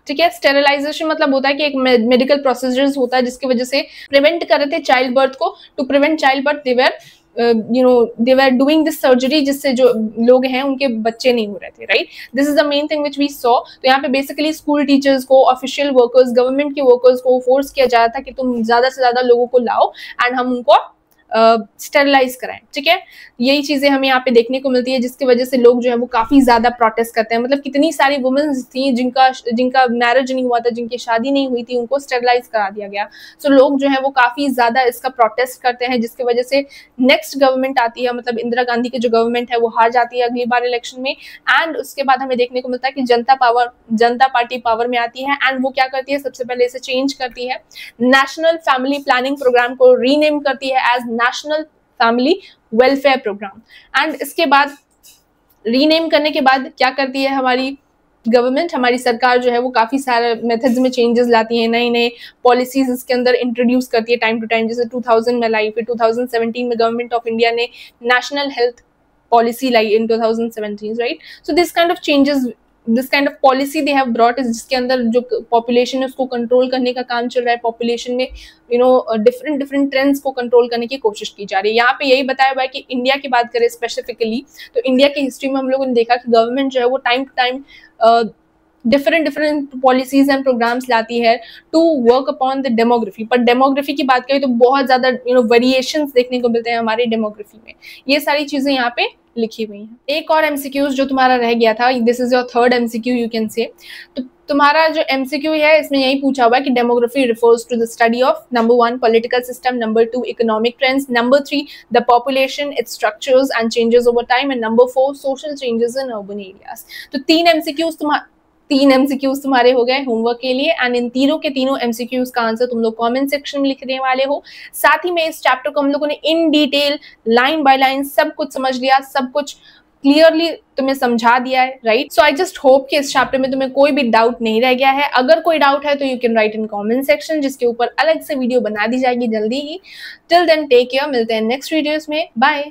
Speaker 1: ठीक है। स्टेरिलाइजेशन मतलब होता है कि एक मेडिकल प्रोसीजर्स होता है जिसकी वजह से प्रिवेंट कर रहे थे चाइल्ड बर्थ को, to prevent child birth they were doing this surgery, जिससे जो लोग हैं उनके बच्चे नहीं हो रहे थे, right. This is the main thing which we saw. तो यहाँ पे बेसिकली स्कूल टीचर्स को, ऑफिशियल वर्कर्स, गवर्नमेंट के वर्कर्स को फोर्स किया जा रहा था कि तुम ज्यादा से ज्यादा लोगों को लाओ एंड हम उनको स्टेरिलाइज कराएं, ठीक है। यही चीजें हमें यहाँ पे देखने को मिलती है, जिसकी वजह से लोग जो है वो काफी ज्यादा प्रोटेस्ट करते हैं। मतलब कितनी सारी वुमेन्स थी जिनका मैरिज नहीं हुआ था, जिनकी शादी नहीं हुई थी, उनको स्टेरिलाइज करा दिया गया। सो लोग जो है वो काफी ज्यादा इसका प्रोटेस्ट करते हैं, जिसकी वजह से नेक्स्ट गवर्नमेंट आती है, मतलब इंदिरा गांधी की जो गवर्नमेंट है वो हार जाती है अगली बार इलेक्शन में, एंड उसके बाद हमें देखने को मिलता है कि जनता पार्टी पावर में आती है, एंड वो क्या करती है, सबसे पहले इसे चेंज करती है, नेशनल फैमिली प्लानिंग प्रोग्राम को रीनेम करती है as national family welfare program. And इसके बाद रीनेम करने के बाद क्या करती है हमारी गवर्नमेंट, हमारी सरकार जो है वो काफी सारे मेथड्स में चेंजेस लाती है, नए नए पॉलिसीज इसके अंदर इंट्रोड्यूस करती है टाइम टू टाइम। जैसे 2000 में लाई, फिर 2017 में गवर्नमेंट ऑफ इंडिया ने national health policy like in 2017, right? So this kind of changes, this kind of policy they have brought, जिसके अंदर जो पॉपुलेशन है उसको कंट्रोल करने का काम चल रहा है, पॉपुलेशन में डिफरेंट डिफरेंट ट्रेंड्स को कंट्रोल करने की कोशिश की जा रही है। यहाँ पे यही बताया हुआ है कि इंडिया की बात करें स्पेसिफिकली, तो इंडिया की हिस्ट्री में हम लोगों ने देखा कि गवर्नमेंट जो है वो time to time different policies and programs लाती है to work upon the demography. पर डेमोग्राफी की बात करें तो बहुत ज्यादा वेरिएशंस देखने को मिलते हैं हमारी डेमोग्राफी में। ये सारी चीजें यहाँ पे लिखी हुई हैं। एक और एमसीक्यूज जो तुम्हारा रह गया था, this is your third MCQ you can say. तो तुम्हारा जो एमसीक्यू है इसमें यही पूछा हुआ है कि demography refers to the study of number 1 political system, number 2 economic trends, number 3 the population, its structures and changes over time, and number 4 social changes in urban areas. तो तीन एमसीक्यूज तुम्हारे हो गए होमवर्क के लिए, एंड इन तीनों के तीनों एमसीक्यूज का आंसर तुम लोग कमेंट सेक्शन में लिखने वाले हो। साथ ही में इस चैप्टर को हम लोगों ने in detail line by line सब कुछ समझ लिया, सब कुछ क्लियरली तुम्हें समझा दिया है, right? So I just hope कि इस चैप्टर में तुम्हें कोई भी डाउट नहीं रह गया है। अगर कोई डाउट है तो you can write in comment section, जिसके ऊपर अलग से वीडियो बना दी जाएगी जल्दी ही। टिल देन टेक केयर, मिलते हैं नेक्स्ट वीडियोस में, बाय।